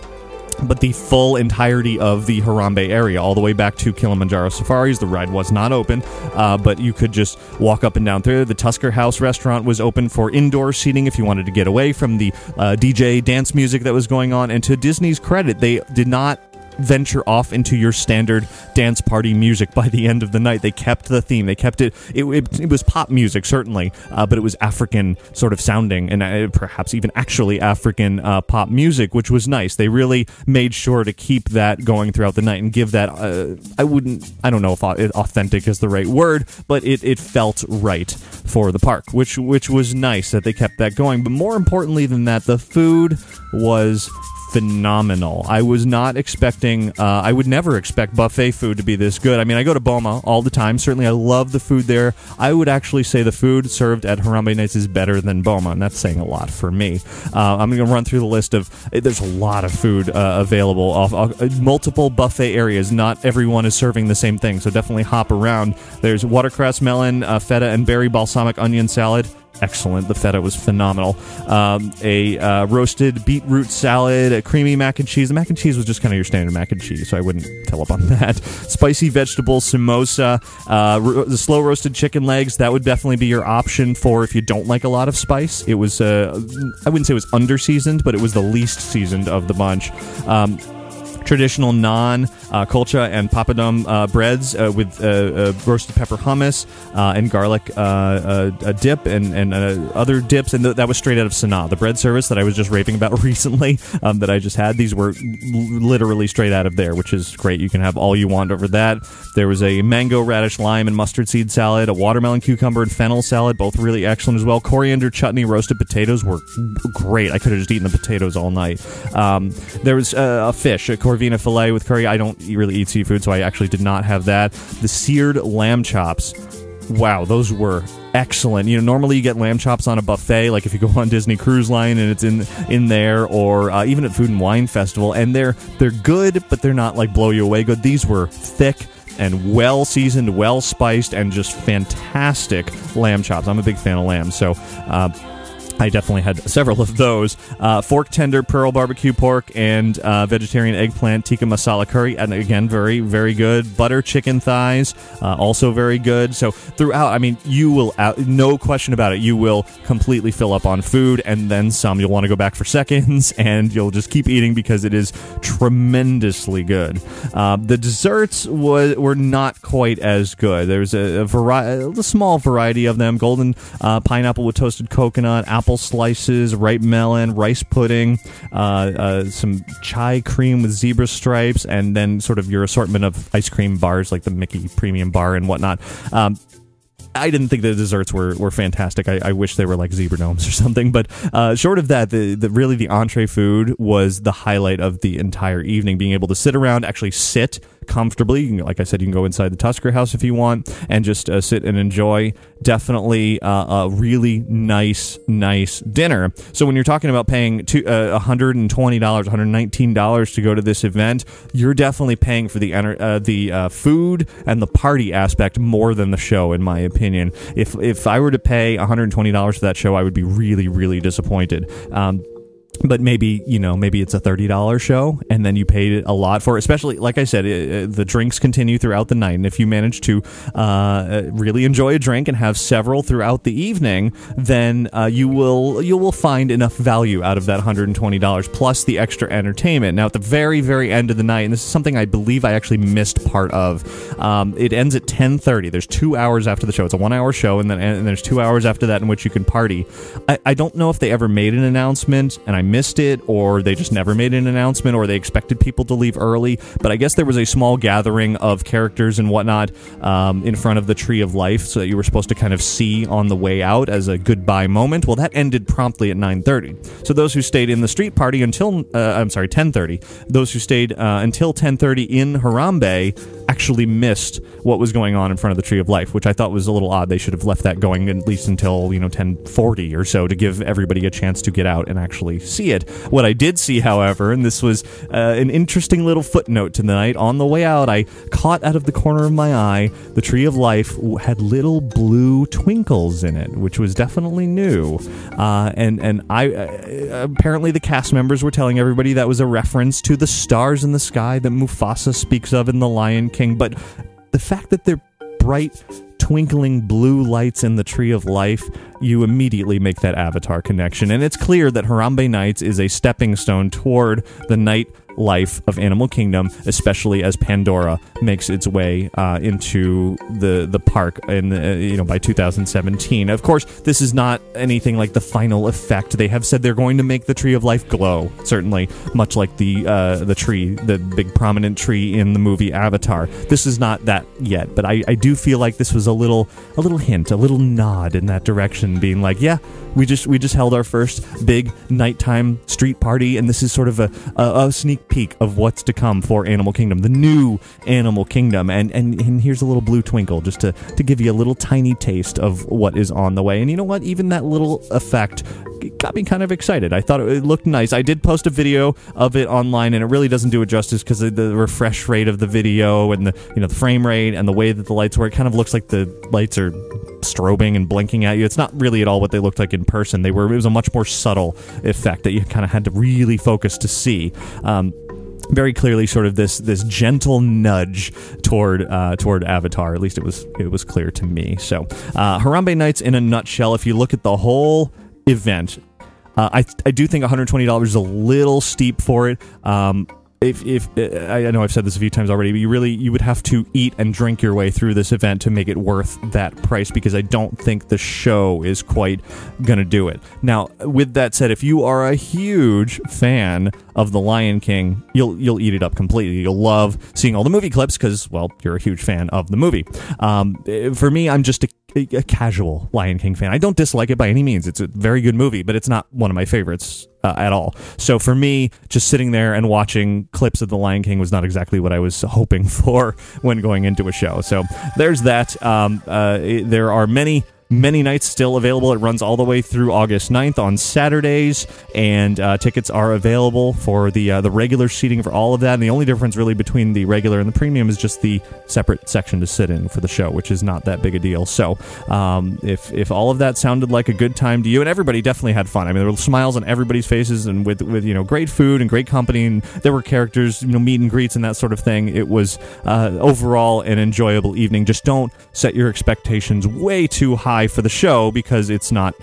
but the full entirety of the Harambe area, all the way back to Kilimanjaro Safaris. The ride was not open, but you could just walk up and down through. The Tusker House restaurant was open for indoor seating if you wanted to get away from the DJ dance music that was going on. And to Disney's credit, they did not venture off into your standard dance party music by the end of the night. They kept the theme. They kept it. It was pop music, certainly, but it was African sort of sounding, and perhaps even actually African pop music, which was nice. They really made sure to keep that going throughout the night and give that, I don't know if authentic is the right word, but it felt right for the park, which was nice that they kept that going. But more importantly than that, the food was phenomenal. I was not expecting, I would never expect buffet food to be this good. I mean, I go to Boma all the time. Certainly, I love the food there. I would actually say the food served at Harambe Nights is better than Boma, and that's saying a lot for me. I'm going to run through the list of, there's a lot of food available off multiple buffet areas. Not everyone is serving the same thing, so definitely hop around. There's watercress, melon, feta, and berry balsamic onion salad. Excellent. The feta was phenomenal. A roasted beetroot salad, a creamy mac and cheese. The mac and cheese was just kind of your standard mac and cheese, so I wouldn't fill up on that. Spicy vegetable samosa, the slow roasted chicken legs. That would definitely be your option for if you don't like a lot of spice. It was, I wouldn't say it was under-seasoned, but it was the least seasoned of the bunch. Traditional naan, kulcha, and papadum breads with roasted pepper hummus and garlic dip and other dips, and that was straight out of Sanaa. The bread service that I was just raving about recently that I just had, these were literally straight out of there, which is great. You can have all you want over that. There was a mango, radish, lime, and mustard seed salad, a watermelon, cucumber, and fennel salad, both really excellent as well. Coriander chutney, roasted potatoes were great. I could have just eaten the potatoes all night. There was a fish, a Corvina filet with curry. I don't really eat seafood, so I actually did not have that. The seared lamb chops. Wow, those were excellent. You know, normally you get lamb chops on a buffet, like if you go on Disney Cruise Line and it's in there, or even at Food and Wine Festival, and they're good, but they're not like blow you away good. These were thick and well seasoned, well spiced, and just fantastic lamb chops. I'm a big fan of lamb, so I definitely had several of those. Fork tender, pearl barbecue pork, and vegetarian eggplant tikka masala curry. And again, very, very good. Butter chicken thighs, also very good. So throughout, I mean, you will, no question about it, you will completely fill up on food and then some. You'll want to go back for seconds, and you'll just keep eating because it is tremendously good. The desserts were not quite as good. There's a small variety of them. Golden pineapple with toasted coconut, apple slices, ripe melon, rice pudding, some chai cream with zebra stripes, and then sort of your assortment of ice cream bars like the Mickey Premium Bar and whatnot. I didn't think the desserts were fantastic. I wish they were like zebra domes or something. But short of that, really the entree food was the highlight of the entire evening. Being able to sit around, actually sit comfortably. Like I said, you can go inside the Tusker House if you want and just sit and enjoy. Definitely a really nice dinner. So when you're talking about paying $120, $119 to go to this event, you're definitely paying for the food and the party aspect more than the show, in my opinion. If I were to pay $120 for that show, I would be really, really disappointed. But maybe it's a $30 show, and then you paid a lot for it. Especially, like I said, the drinks continue throughout the night, and if you manage to really enjoy a drink and have several throughout the evening, then you will find enough value out of that $120 plus the extra entertainment. Now, at the very, very end of the night, and this is something I believe I actually missed part of, it ends at 10:30. There's 2 hours after the show. It's a 1-hour show, and there's 2 hours after that in which you can party. I don't know if they ever made an announcement, and I missed it, or they just never made an announcement, or they expected people to leave early. But I guess there was a small gathering of characters and whatnot in front of the Tree of Life, so that you were supposed to kind of see on the way out as a goodbye moment. Well, that ended promptly at 9:30. So those who stayed in the street party until 10:30. Those who stayed until 10:30 in Harambe actually missed what was going on in front of the Tree of Life, which I thought was a little odd. They should have left that going at least until 10:40 or so to give everybody a chance to get out and actually see it. What I did see, however, and this was an interesting little footnote tonight, on the way out, I caught out of the corner of my eye the Tree of Life had little blue twinkles in it, which was definitely new. And I apparently the cast members were telling everybody that was a reference to the stars in the sky that Mufasa speaks of in The Lion King. But the fact that they're bright, twinkling blue lights in the Tree of Life, you immediately make that Avatar connection. And it's clear that Harambe Nights is a stepping stone toward the night life of Animal Kingdom, especially as Pandora makes its way into the park by 2017. Of course, this is not anything like the final effect. They have said they're going to make the Tree of Life glow, certainly, much like the tree, the big prominent tree in the movie Avatar. This is not that yet, but I do feel like this was a little hint, a little nod in that direction, being like, yeah, we just held our first big nighttime street party, and this is sort of a sneak peek of what's to come for Animal Kingdom, the new Animal Kingdom, and here's a little blue twinkle just to give you a little tiny taste of what is on the way. And you know what? Even that little effect got me kind of excited. I thought it looked nice. I did post a video of it online, and it really doesn't do it justice because of the refresh rate of the video and the frame rate and the way that the lights were. It kind of looks like the lights are strobing and blinking at you. It's not really at all what they looked like in person. It was a much more subtle effect that you kind of had to really focus to see. Very clearly sort of this gentle nudge toward Avatar. At least it was clear to me. So Harambe Nights in a nutshell, if you look at the whole event, I do think $120 is a little steep for it. If I know I've said this a few times already, but you would have to eat and drink your way through this event to make it worth that price, because I don't think the show is quite gonna do it. Now, with that said, if you are a huge fan of The Lion King, you'll eat it up completely. You'll love seeing all the movie clips because, well, you're a huge fan of the movie. For me, I'm just a casual Lion King fan. I don't dislike it by any means. It's a very good movie, but it's not one of my favorites at all. So for me, just sitting there and watching clips of The Lion King was not exactly what I was hoping for when going into a show. So there's that. There are many nights still available. It runs all the way through August 9th on Saturdays, and tickets are available for the regular seating for all of that. And the only difference really between the regular and the premium is just the separate section to sit in for the show, which is not that big a deal. So if all of that sounded like a good time to you, and everybody definitely had fun. I mean, there were smiles on everybody's faces, and with great food and great company, and there were characters, meet and greets and that sort of thing. It was overall an enjoyable evening. Just don't set your expectations way too high for the show, because it's not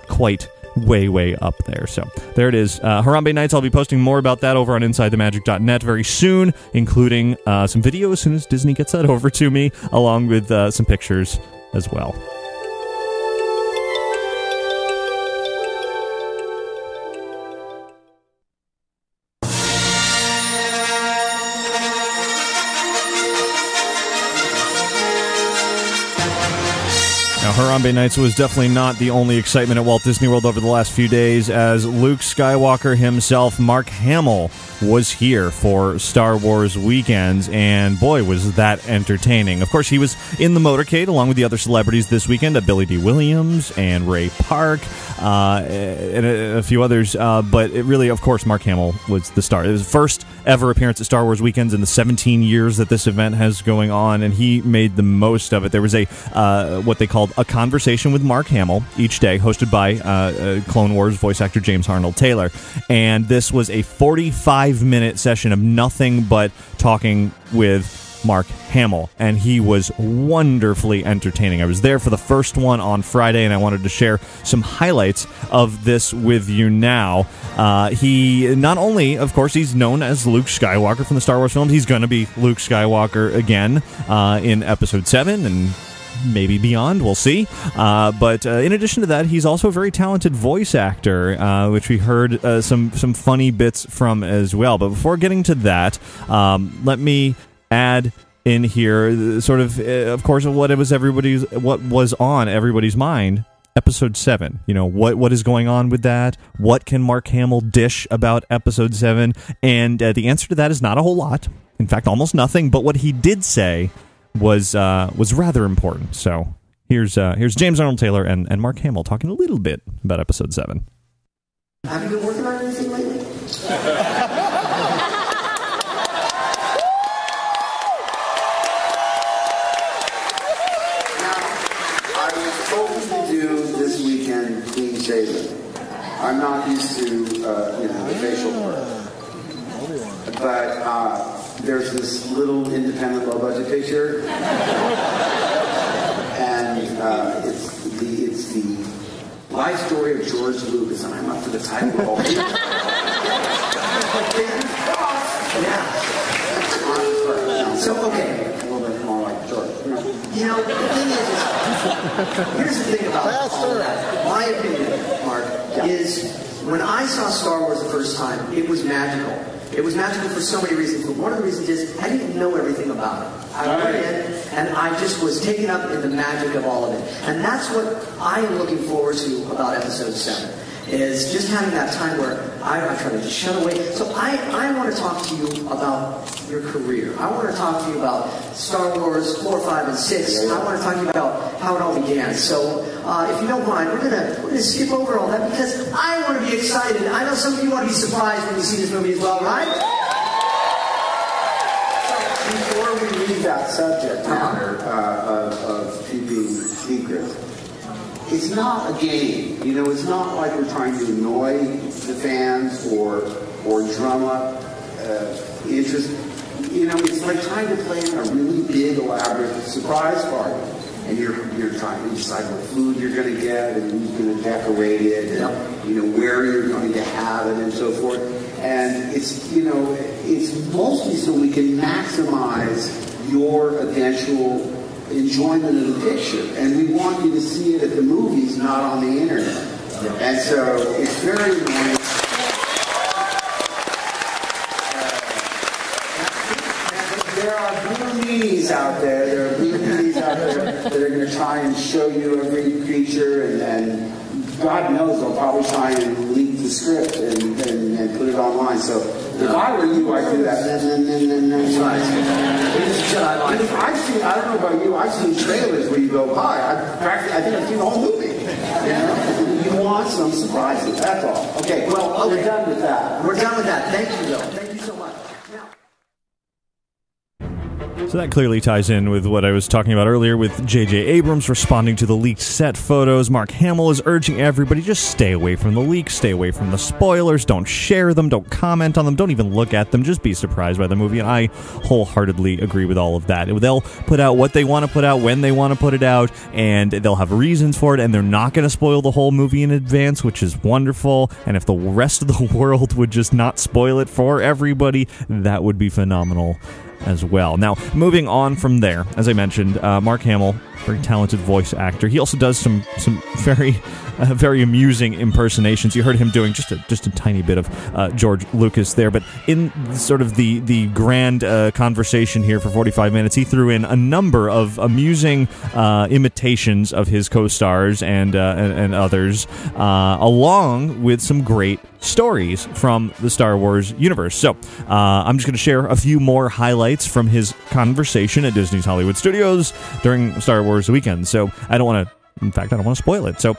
quite way up there. So there it is. Harambe Nights. I'll be posting more about that over on InsideTheMagic.net very soon, including some video as soon as Disney gets that over to me, along with some pictures as well. Harambe Nights was definitely not the only excitement at Walt Disney World over the last few days, as Luke Skywalker himself, Mark Hamill, was here for Star Wars weekends, and boy, was that entertaining. Of course, he was in the motorcade along with the other celebrities this weekend, Billy D. Williams and Ray Park, and a few others, but it really, of course, Mark Hamill was the star. It was his first ever appearance at Star Wars weekends in the 17 years that this event has going on, and he made the most of it. There was a what they called a conversation with Mark Hamill each day, hosted by Clone Wars voice actor James Arnold Taylor, and this was a 45-minute session of nothing but talking with Mark Hamill, and he was wonderfully entertaining. I was there for the first one on Friday, and I wanted to share some highlights of this with you now. He not only, of course, he's known as Luke Skywalker from the Star Wars films. He's going to be Luke Skywalker again in Episode 7, and maybe beyond. We'll see. But in addition to that, he's also a very talented voice actor, which we heard some funny bits from as well. But before getting to that, let me add in here sort of course, what was on everybody's mind. Episode 7. You know, what is going on with that? What can Mark Hamill dish about Episode 7? And the answer to that is not a whole lot. In fact, almost nothing. But what he did say was rather important. So here's James Arnold Taylor and Mark Hamill talking a little bit about Episode 7. Have you been working on anything lately? Clean shaven. I'm not used to, the facial hair. But there's this little independent low-budget picture, and it's the life story of George Lucas, and I'm up for the title role. Yeah. So, okay, a little bit more like George. You know, the thing is here's the thing about all that. My opinion, Mark, is when I saw Star Wars the first time, it was magical. It was magical for so many reasons, but one of the reasons is I didn't know everything about it. I went in, and I just was taken up in the magic of all of it. And that's what I am looking forward to about Episode 7. Is just having that time where I try to just shut away. So I want to talk to you about your career. I want to talk to you about Star Wars 4, 5, and 6. I want to talk to you about how it all began. So if you don't mind, we're gonna skip over all that because I want to be excited. I know some of you want to be surprised when you see this movie as well, right? So before we leave that subject matter of keeping secrets, it's not a game, you know. It's not like we're trying to annoy the fans or drum up interest. You know, it's like trying to plan a really big, elaborate surprise party, and you're trying to decide what food you're going to get and who's going to decorate it, and you know where you're going to have it, and so forth. And it's it's mostly so we can maximize your eventual enjoyment of the picture, and we want you to see it at the movies, not on the internet. And so it's very nice. There are blue meanies out there. There are blue meanies out there that are going to try and show you every creature, and God knows they'll probably try and leak the script and put it online. So if I were you, I'd do that. I don't know about you, I've seen trailers where you go, I think I've seen the whole movie. You know? You want some surprises, that's all. Okay, well, we're done with that. We're done with that. Thank you, though. Thank you so much. So that clearly ties in with what I was talking about earlier with J.J. Abrams responding to the leaked set photos. Mark Hamill is urging everybody, just stay away from the leaks, stay away from the spoilers, don't share them, don't comment on them, don't even look at them, just be surprised by the movie. And I wholeheartedly agree with all of that. They'll put out what they want to put out when they want to put it out, and they'll have reasons for it, and they're not going to spoil the whole movie in advance, which is wonderful. And if the rest of the world would just not spoil it for everybody, that would be phenomenal as well. Now, moving on from there, as I mentioned, Mark Hamill, very talented voice actor. He also does some very amusing impersonations. You heard him doing just a tiny bit of George Lucas there, but in sort of the grand conversation here for 45 minutes, he threw in a number of amusing imitations of his co-stars and others, along with some great stories from the Star Wars universe. So I'm just going to share a few more highlights from his conversation at Disney's Hollywood Studios during Star Wars weekend. So I don't want to spoil it. So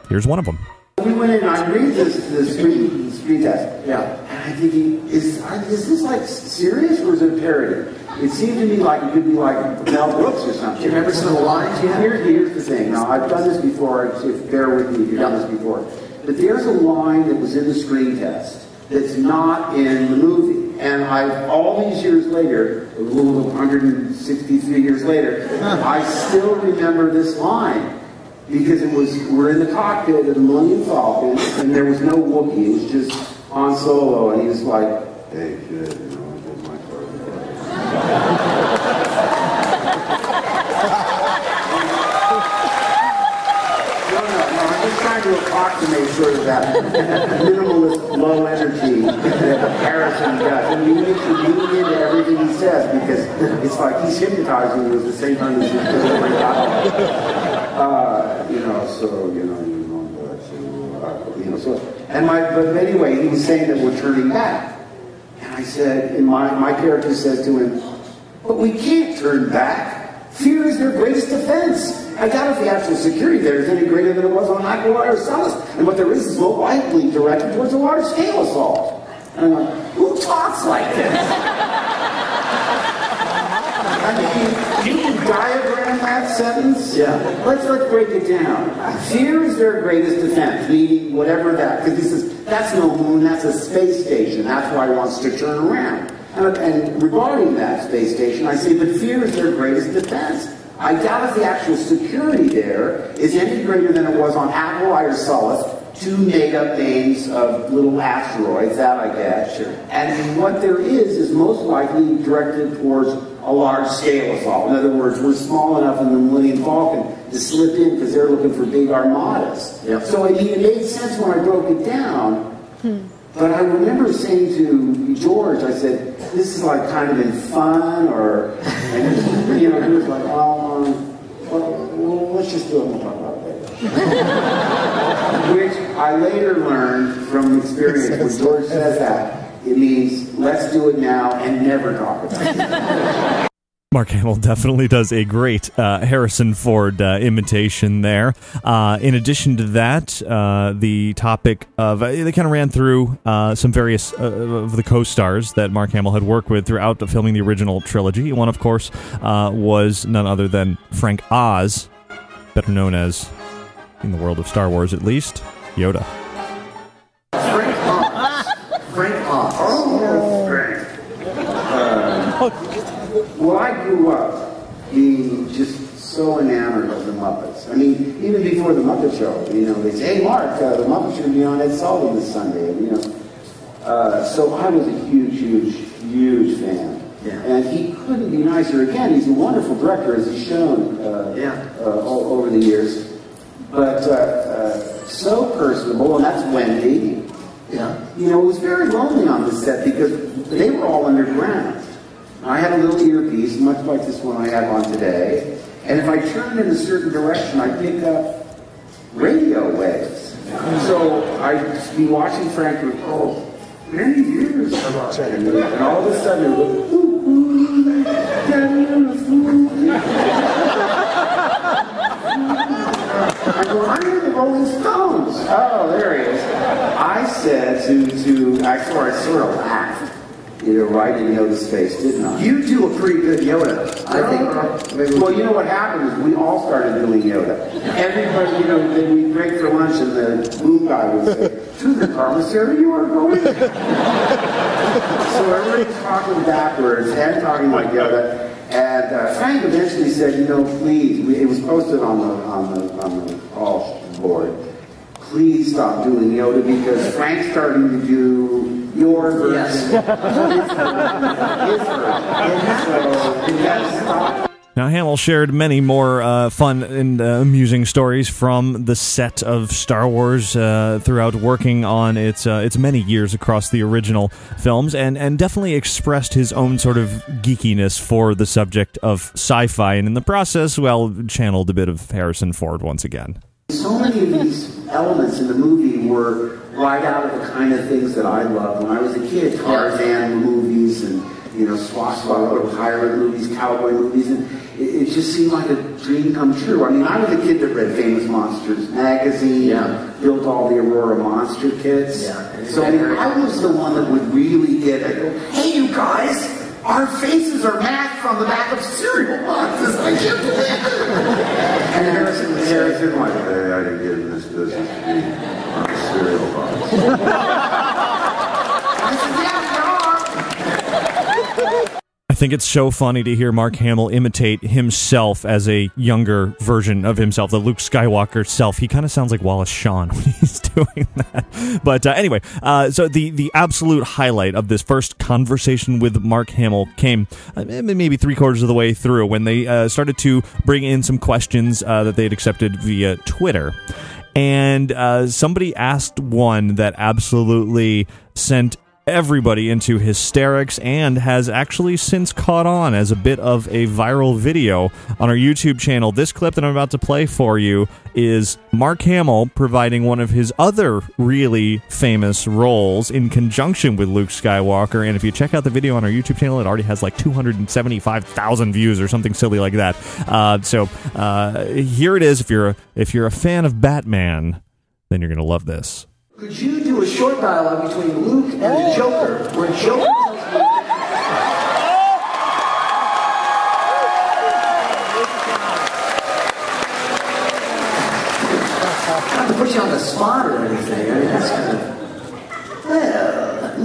here's one of them. We went in, I read the screen test. Yeah. And I'm thinking, is this like serious or is it a parody? It seemed to me like it could be like Mel Brooks or something. Do you remember some of the lines? Here's the thing. Now, I've done this before, so bear with me if you've done this before. But there's a line that was in the screen test that's not in the movie. And all these years later, 163 years later, I still remember this line. Because we're in the cockpit of the Millennium Falcon, and there was no Wookiee. It was just Han Solo, and he was like, "Hey, kid, you know, I did my part." to make sure that minimalist, low energy that Harrison does. And you need to lean into everything he says because it's like he's hypnotizing you at the same time as he's delivering dialogue. But anyway, he was saying that we're turning back. And I said, and my character says to him, but we can't turn back. Fear is their greatest defense. I doubt if the actual security there is any greater than it was on Aquila or Sullus. And what there is most likely directed towards a large-scale assault. And I'm like, who talks like this? I mean, you can diagram that sentence. Yeah. Let's break it down. Fear is their greatest defense, meaning whatever that, because he says, that's no moon, that's a space station. That's why he wants to turn around. And regarding that space station, I say, but fear is their greatest defense. I doubt if the actual security there is any greater than it was on Aquila or Sullus, two made-up names of little asteroids, that I get. Sure. And what there is most likely directed towards a large-scale assault. In other words, we're small enough in the Millennium Falcon to slip in because they're looking for big armadas. Yep. So it made sense when I broke it down. But I remember saying to George, I said, this is like kind of in fun, and he was like, well, let's just do it and we'll talk about it later. Which I later learned from experience, when George says that, it means let's do it now and never talk about it. Mark Hamill definitely does a great Harrison Ford imitation there. In addition to that, the topic of they kind of ran through some various of the co-stars that Mark Hamill had worked with throughout the filming the original trilogy. One, of course, was none other than Frank Oz, better known as, in the world of Star Wars at least, Yoda. Frank Oz. Frank Oz. Oh, Frank. Well, I grew up being just so enamored of the Muppets. I mean, even before the Muppet Show, they say, hey, Mark, the Muppet Show will be on Ed Sullivan this Sunday. And, so I was a huge fan. Yeah. And he couldn't be nicer. Again, he's a wonderful director, as he's shown over the years. But so personable, and that's Wendy. Yeah. It was very lonely on the set because they were all underground. I had a little earpiece, much like this one I have on today, and if I turned in a certain direction, I'd pick up radio waves. So I'd be watching Frank for, many years. And all of a sudden, it would I go, I'm in the Rolling Stones. Oh, there he is. I said I sort of laughed. Right in Yoda's face, didn't I? You do a pretty good Yoda. I think. Well, you know what happened is we all started doing Yoda. Everybody, then we'd break for lunch and the boom guy would say, to the commissary you are going? So everybody's talking backwards and talking like Yoda. And Frank eventually said, please, it was posted on the call board, please stop doing Yoda because Frank's starting to do your version. Yes. His version. Now, Hamill shared many more fun and amusing stories from the set of Star Wars throughout working on its many years across the original films, and definitely expressed his own sort of geekiness for the subject of sci-fi, and in the process, channeled a bit of Harrison Ford once again. So many of these elements in the movie were right out of the kind of things that I loved when I was a kid. Tarzan movies and, swashbuckler pirate movies, cowboy movies, and it just seemed like a dream come true. I mean, I was a kid that read Famous Monsters magazine, built all the Aurora Monster kits. Yeah. So I was the one that would really get it. Hey, you guys! Our faces are matched on the back of cereal boxes. I can't believe it. And Harrison like, hey, I didn't get in this business to be on a cereal box. I said, yeah, we are. I think it's so funny to hear Mark Hamill imitate himself as a younger version of himself, the Luke Skywalker self. He kind of sounds like Wallace Shawn when he's doing that. But anyway, so the absolute highlight of this first conversation with Mark Hamill came maybe 3/4 of the way through when they started to bring in some questions that they had accepted via Twitter. And somebody asked one that absolutely sent everybody into hysterics and has actually since caught on as a bit of a viral video on our YouTube channel. This clip that I'm about to play for you is Mark Hamill providing one of his other really famous roles in conjunction with Luke Skywalker. And if you check out the video on our YouTube channel, it already has like 275,000 views or something silly like that. So here it is. If you're a fan of Batman, then you're going to love this. Could you do a short dialogue between Luke and the Joker, where Joker tells Luke... Not to put you on the spot or anything. I mean, that's kind of... Well,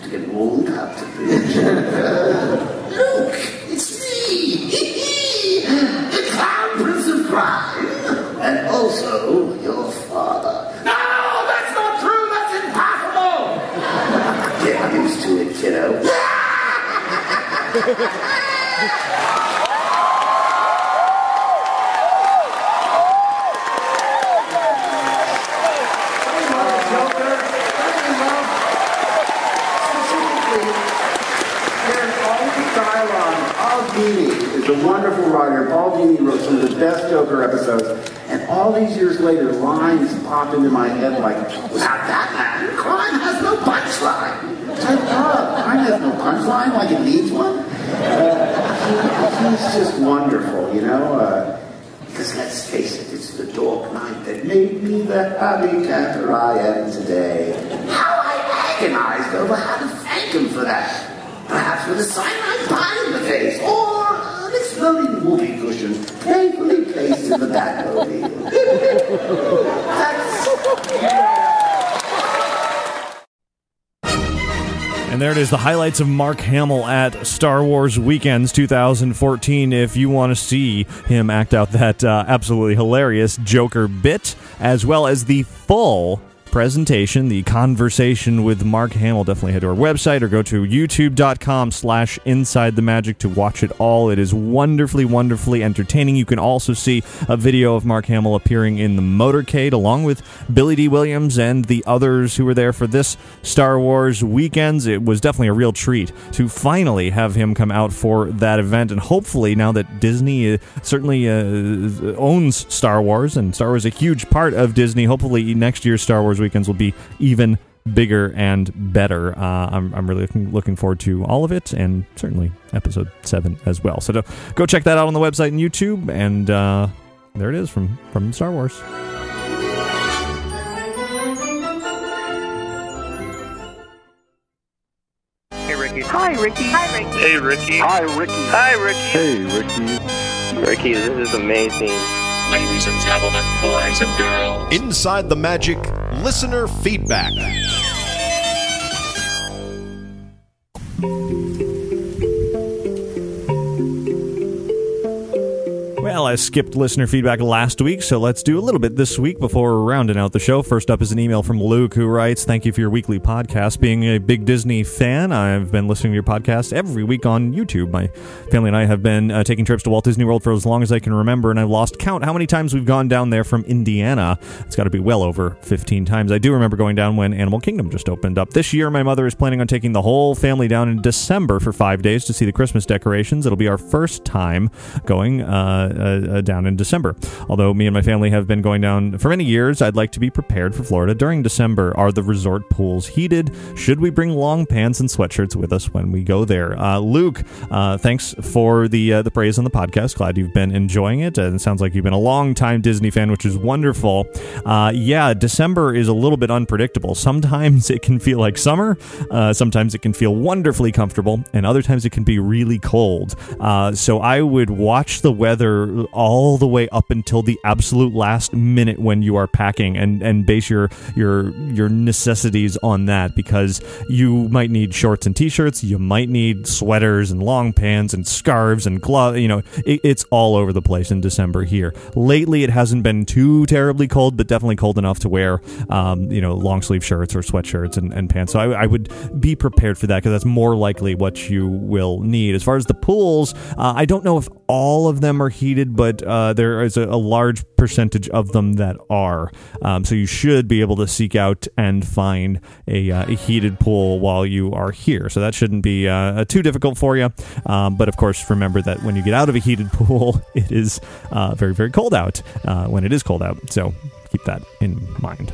to get warmed up to this. Luke, it's me! The Clown Prince of Crime! And also, your father. Get used to it, kiddo. Paul Dini is a wonderful writer. Paul Dini wrote some of the best Joker episodes. And all these years later, lines pop into my head like, without that man, crime has no punchline. Crime has no punchline like it needs one. He's just wonderful, you know. Because let's face it, it's the Dark Knight that made me the happy camper I am today. How I agonized over how to thank him for that. Perhaps with a cyanide pie in the face, or an exploding whoopee cushion painfully placed in the Batmobile. And there it is, the highlights of Mark Hamill at Star Wars Weekends 2014. If you want to see him act out that absolutely hilarious Joker bit, as well as the full presentation, the conversation with Mark Hamill, definitely head to our website or go to youtube.com/InsideTheMagic to watch it all. It is wonderfully, wonderfully entertaining. You can also see a video of Mark Hamill appearing in the motorcade along with Billy D. Williams and the others who were there for this Star Wars Weekends. It was definitely a real treat to finally have him come out for that event, and hopefully now that Disney certainly owns Star Wars, and Star Wars is a huge part of Disney, hopefully next year's Star Wars Weekends will be even bigger and better. I'm really looking forward to all of it, and certainly episode 7 as well. So go check that out on the website and YouTube, and there it is from Star Wars. Hey, Ricky. Hi, Ricky. Hi, Ricky. Hey, Ricky. Hi, Ricky. Hi, Ricky. Hey, Ricky. Ricky, this is amazing. Ladies and gentlemen, boys and girls. Inside the Magic listener feedback. Well, I skipped listener feedback last week, so let's do a little bit this week before rounding out the show. First up is an email from Luke, who writes, "Thank you for your weekly podcast. Being a big Disney fan, I've been listening to your podcast every week on YouTube. My family and I have been taking trips to Walt Disney World for as long as I can remember, and I've lost count how many times we've gone down there from Indiana. It's got to be well over 15 times. I do remember going down when Animal Kingdom just opened up. This year, my mother is planning on taking the whole family down in December for 5 days to see the Christmas decorations. It'll be our first time going down in December. Although me and my family have been going down for many years, I'd like to be prepared for Florida during December. Are the resort pools heated? Should we bring long pants and sweatshirts with us when we go there?" Luke, thanks for the praise on the podcast. Glad you've been enjoying it. And it sounds like you've been a long-time Disney fan, which is wonderful. Yeah, December is a little bit unpredictable. Sometimes it can feel like summer. Sometimes it can feel wonderfully comfortable. And other times it can be really cold. So I would watch the weather all the way up until the absolute last minute when you are packing, and base your necessities on that, because you might need shorts and t-shirts, you might need sweaters and long pants and scarves and gloves. You know, it's all over the place in December here. Lately, it hasn't been too terribly cold, but definitely cold enough to wear long sleeve shirts or sweatshirts and pants. So I would be prepared for that, because that's more likely what you will need. As far as the pools, I don't know if all of them are heated, but there is a large percentage of them that are. So you should be able to seek out and find a heated pool while you are here. So that shouldn't be too difficult for you. But of course, remember that when you get out of a heated pool, it is very, very cold out when it is cold out. So keep that in mind.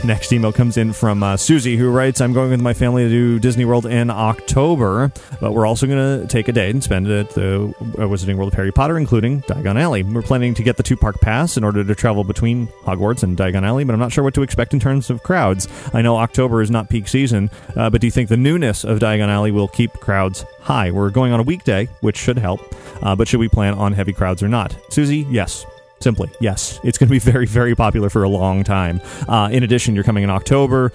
Next email comes in from Susie, who writes, I'm going with my family to Disney World in October, but we're also going to take a day and spend it at the Wizarding World of Harry Potter, including Diagon Alley. We're planning to get the 2-park pass in order to travel between Hogwarts and Diagon Alley, but I'm not sure what to expect in terms of crowds. I know October is not peak season, but do you think the newness of Diagon Alley will keep crowds high? We're going on a weekday, which should help, but should we plan on heavy crowds or not? Susie, yes. Simply, yes. It's going to be very, very popular for a long time. In addition, you're coming in October,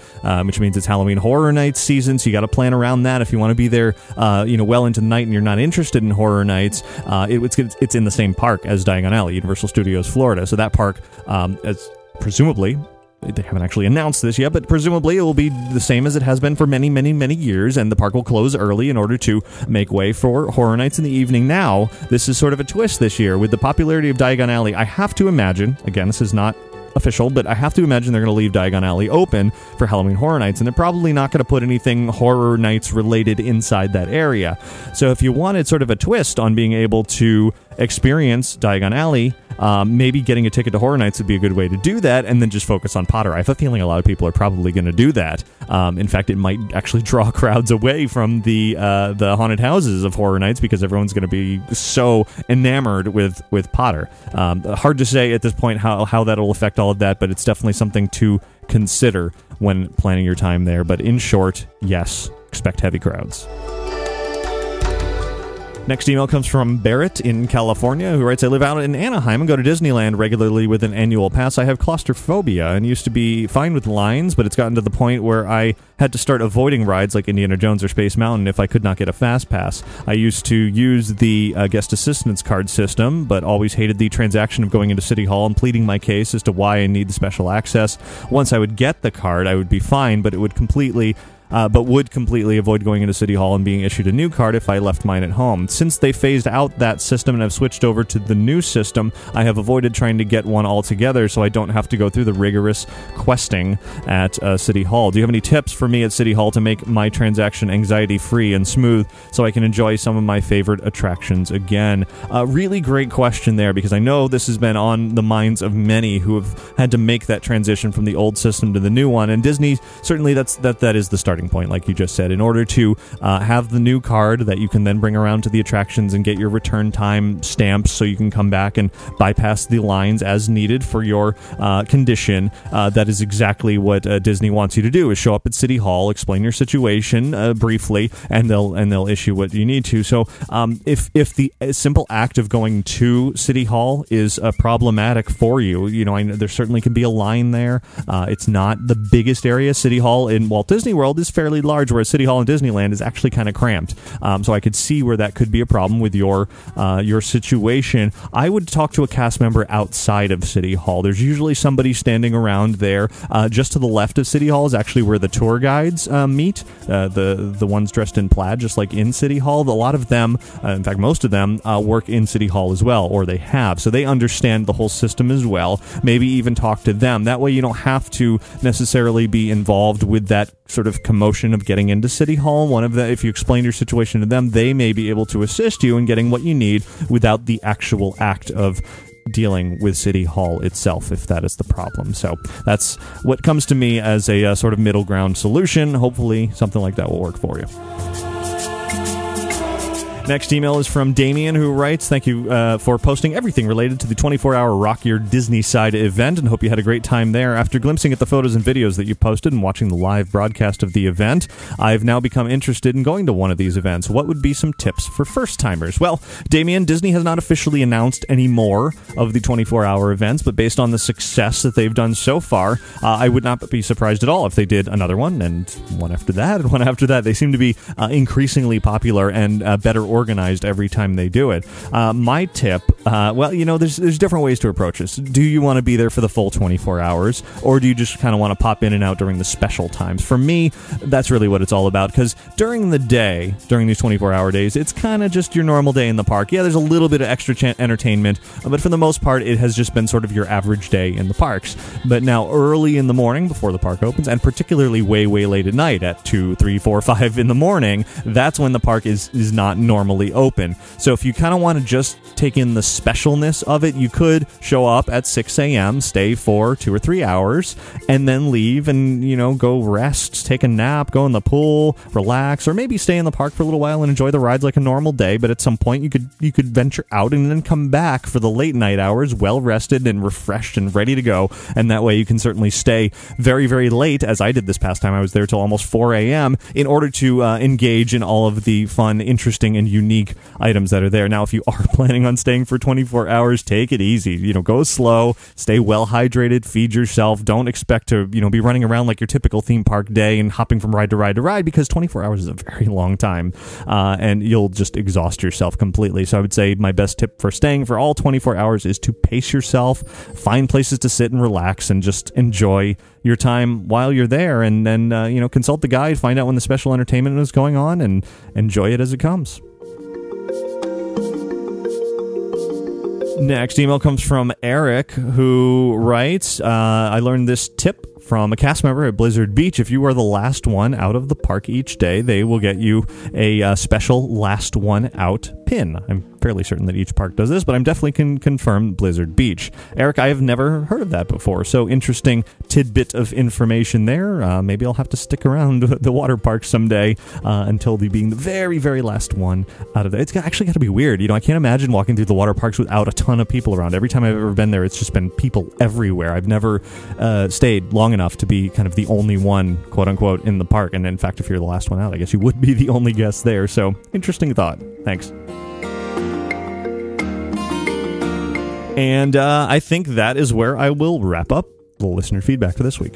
which means it's Halloween Horror Nights season, so you got to plan around that. If you want to be there, well into the night and you're not interested in Horror Nights, it's in the same park as Diagon Alley, Universal Studios Florida. So that park, as presumably, they haven't actually announced this yet, but presumably it will be the same as it has been for many, many, many years, and the park will close early in order to make way for Horror Nights in the evening. Now, this is sort of a twist this year. With the popularity of Diagon Alley, I have to imagine, again, this is not official, but I have to imagine they're going to leave Diagon Alley open for Halloween Horror Nights, and they're probably not going to put anything Horror Nights related inside that area. So if you wanted sort of a twist on being able to experience Diagon Alley, maybe getting a ticket to Horror Nights would be a good way to do that, and then just focus on Potter. I have a feeling a lot of people are probably going to do that. In fact, it might actually draw crowds away from the haunted houses of Horror Nights because everyone's going to be so enamored with Potter. Hard to say at this point how that will affect all of that, but it's definitely something to consider when planning your time there. But in short, yes, expect heavy crowds. Next email comes from Barrett in California, who writes, I live out in Anaheim and go to Disneyland regularly with an annual pass. I have claustrophobia and used to be fine with lines, but it's gotten to the point where I had to start avoiding rides like Indiana Jones or Space Mountain if I could not get a fast pass. I used to use the guest assistance card system, but always hated the transaction of going into City Hall and pleading my case as to why I need the special access. Once I would get the card, I would be fine, but would completely avoid going into City Hall and being issued a new card if I left mine at home. Since they phased out that system and have switched over to the new system, I have avoided trying to get one altogether so I don't have to go through the rigorous questing at City Hall. Do you have any tips for me at City Hall to make my transaction anxiety-free and smooth so I can enjoy some of my favorite attractions again? Really great question there, because I know this has been on the minds of many who have had to make that transition from the old system to the new one, and Disney, certainly that is the starting point, like you just said. In order to have the new card that you can then bring around to the attractions and get your return time stamps so you can come back and bypass the lines as needed for your condition, that is exactly what Disney wants you to do, is show up at City Hall, explain your situation briefly, and they'll issue what you need to. So if the simple act of going to City Hall is problematic for you, I know there certainly can be a line there. It's not the biggest area. City Hall in Walt Disney World is fairly large, whereas City Hall in Disneyland is actually kind of cramped. So I could see where that could be a problem with your situation. I would talk to a cast member outside of City Hall. There's usually somebody standing around there. Just to the left of City Hall is actually where the tour guides meet, the ones dressed in plaid, just like in City Hall. A lot of them, in fact, most of them, work in City Hall as well, or they have. So they understand the whole system as well. Maybe even talk to them. That way you don't have to necessarily be involved with that sort of commotion of getting into City Hall. If you explain your situation to them, they may be able to assist you in getting what you need without the actual act of dealing with City Hall itself, if that is the problem. So that's what comes to me as a sort of middle ground solution. Hopefully something like that will work for you. Next email is from Damien, who writes, thank you for posting everything related to the 24-hour Rock Your Disney Side event, and hope you had a great time there. After glimpsing at the photos and videos that you posted and watching the live broadcast of the event, I've now become interested in going to one of these events. What would be some tips for first-timers? Well, Damien, Disney has not officially announced any more of the 24-hour events, but based on the success that they've done so far, I would not be surprised at all if they did another one, and one after that, and one after that. They seem to be increasingly popular and better organized every time they do it. My tip, well, you know, there's different ways to approach this. Do you want to be there for the full 24 hours, or do you just kind of want to pop in and out during the special times? For me, that's really what it's all about, because during the day, during these 24-hour days, it's kind of just your normal day in the park. Yeah, there's a little bit of extra entertainment, but for the most part, it has just been sort of your average day in the parks. But now, early in the morning, before the park opens, and particularly way, way late at night, at 2, 3, 4, 5 in the morning, that's when the park is not normally open. So if you kind of want to just take in the specialness of it, you could show up at 6 a.m., stay for 2 or 3 hours, and then leave and, you know, go rest, take a nap, go in the pool, relax, or maybe stay in the park for a little while and enjoy the rides like a normal day. But at some point, you could venture out and then come back for the late night hours, well rested and refreshed and ready to go. And that way, you can certainly stay very, very late, as I did this past time. I was there till almost 4 a.m. in order to engage in all of the fun, interesting, and unique items that are there. Now, if you are planning on staying for 24 hours, take it easy. You know, go slow, stay well hydrated, feed yourself. Don't expect to, you know, be running around like your typical theme park day and hopping from ride to ride to ride, because 24 hours is a very long time, and you'll just exhaust yourself completely. So I would say my best tip for staying for all 24 hours is to pace yourself, find places to sit and relax, and just enjoy your time while you're there, and then you know, consult the guide, find out when the special entertainment is going on, and enjoy it as it comes. Next email comes from Eric, who writes, I learned this tip from a cast member at Blizzard Beach. If you are the last one out of the park each day, they will get you a special last one out pin. I'm fairly certain that each park does this, but I'm definitely can confirm Blizzard Beach. Eric, I have never heard of that before, so interesting tidbit of information there. Maybe I'll have to stick around the water park someday until being the very, very last one out of there. It's actually got to be weird. You know, I can't imagine walking through the water parks without a ton of people around. Every time I've ever been there, it's just been people everywhere. I've never stayed long enough to be kind of the only one, quote unquote, in the park. And in fact, if you're the last one out, I guess you would be the only guest there. So interesting thought. Thanks. And I think that is where I will wrap up the listener feedback for this week.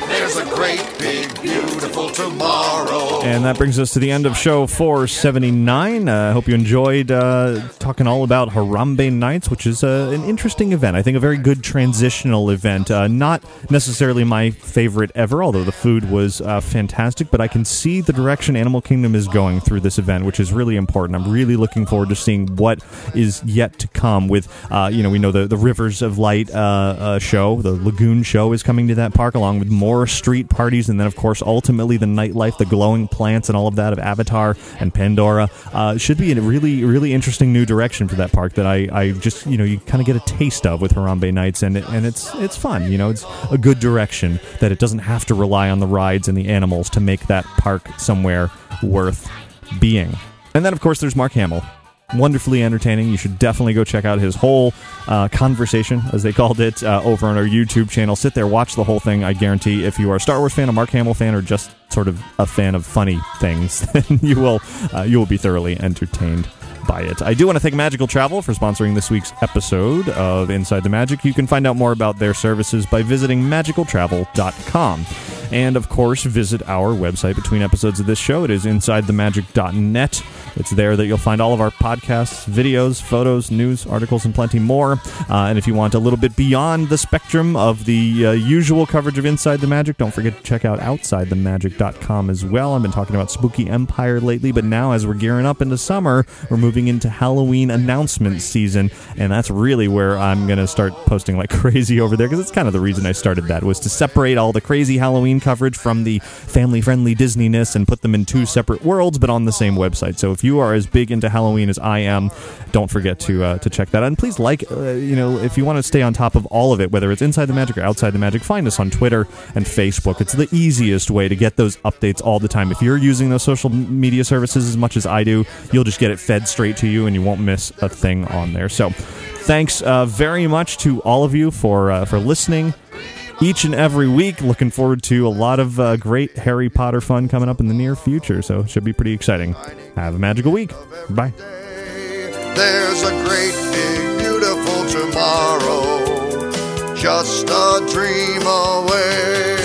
There's a great, big, beautiful tomorrow. And that brings us to the end of show 479. I hope you enjoyed talking all about Harambe Nights, which is an interesting event. I think a very good transitional event. Not necessarily my favorite ever, although the food was fantastic, but I can see the direction Animal Kingdom is going through this event, which is really important. I'm really looking forward to seeing what is yet to come with, you know, we know the Rivers of Light show, the Lagoon show is coming to that park, along with more street parties, and then, of course, ultimately the nightlife, the glowing plants and all of that of Avatar and Pandora. Should be a really, really interesting new direction for that park that I just, you know, you kind of get a taste of with Harambe Nights, and it's fun. You know, it's a good direction that it doesn't have to rely on the rides and the animals to make that park somewhere worth being. And then, of course, there's Mark Hamill. Wonderfully entertaining. You should definitely go check out his whole conversation, as they called it, over on our YouTube channel. Sit there, watch the whole thing. I guarantee if you are a Star Wars fan, a Mark Hamill fan, or just sort of a fan of funny things, then you will be thoroughly entertained by it. I do want to thank Magical Travel for sponsoring this week's episode of Inside the Magic. You can find out more about their services by visiting magicaltravel.com. And, of course, visit our website between episodes of this show. It is insidethemagic.net. It's there that you'll find all of our podcasts, videos, photos, news, articles, and plenty more. And if you want a little bit beyond the spectrum of the usual coverage of Inside the Magic, don't forget to check out OutsideTheMagic.com as well. I've been talking about Spooky Empire lately, but now as we're gearing up into summer, we're moving into Halloween announcement season, and that's really where I'm going to start posting like crazy over there, because it's kind of the reason I started that, was to separate all the crazy Halloween coverage from the family-friendly Disney-ness and put them in two separate worlds, but on the same website. So if you are as big into Halloween as I am, don't forget to check that out. And please you know, if you want to stay on top of all of it, whether it's Inside the Magic or Outside the Magic, find us on Twitter and Facebook. It's the easiest way to get those updates all the time. If you're using those social media services as much as I do, you'll just get it fed straight to you, and you won't miss a thing on there. So thanks very much to all of you for listening each and every week. Looking forward to a lot of great Harry Potter fun coming up in the near future, so it should be pretty exciting. Have a magical week. Bye. There's a great, big, beautiful just a dream away.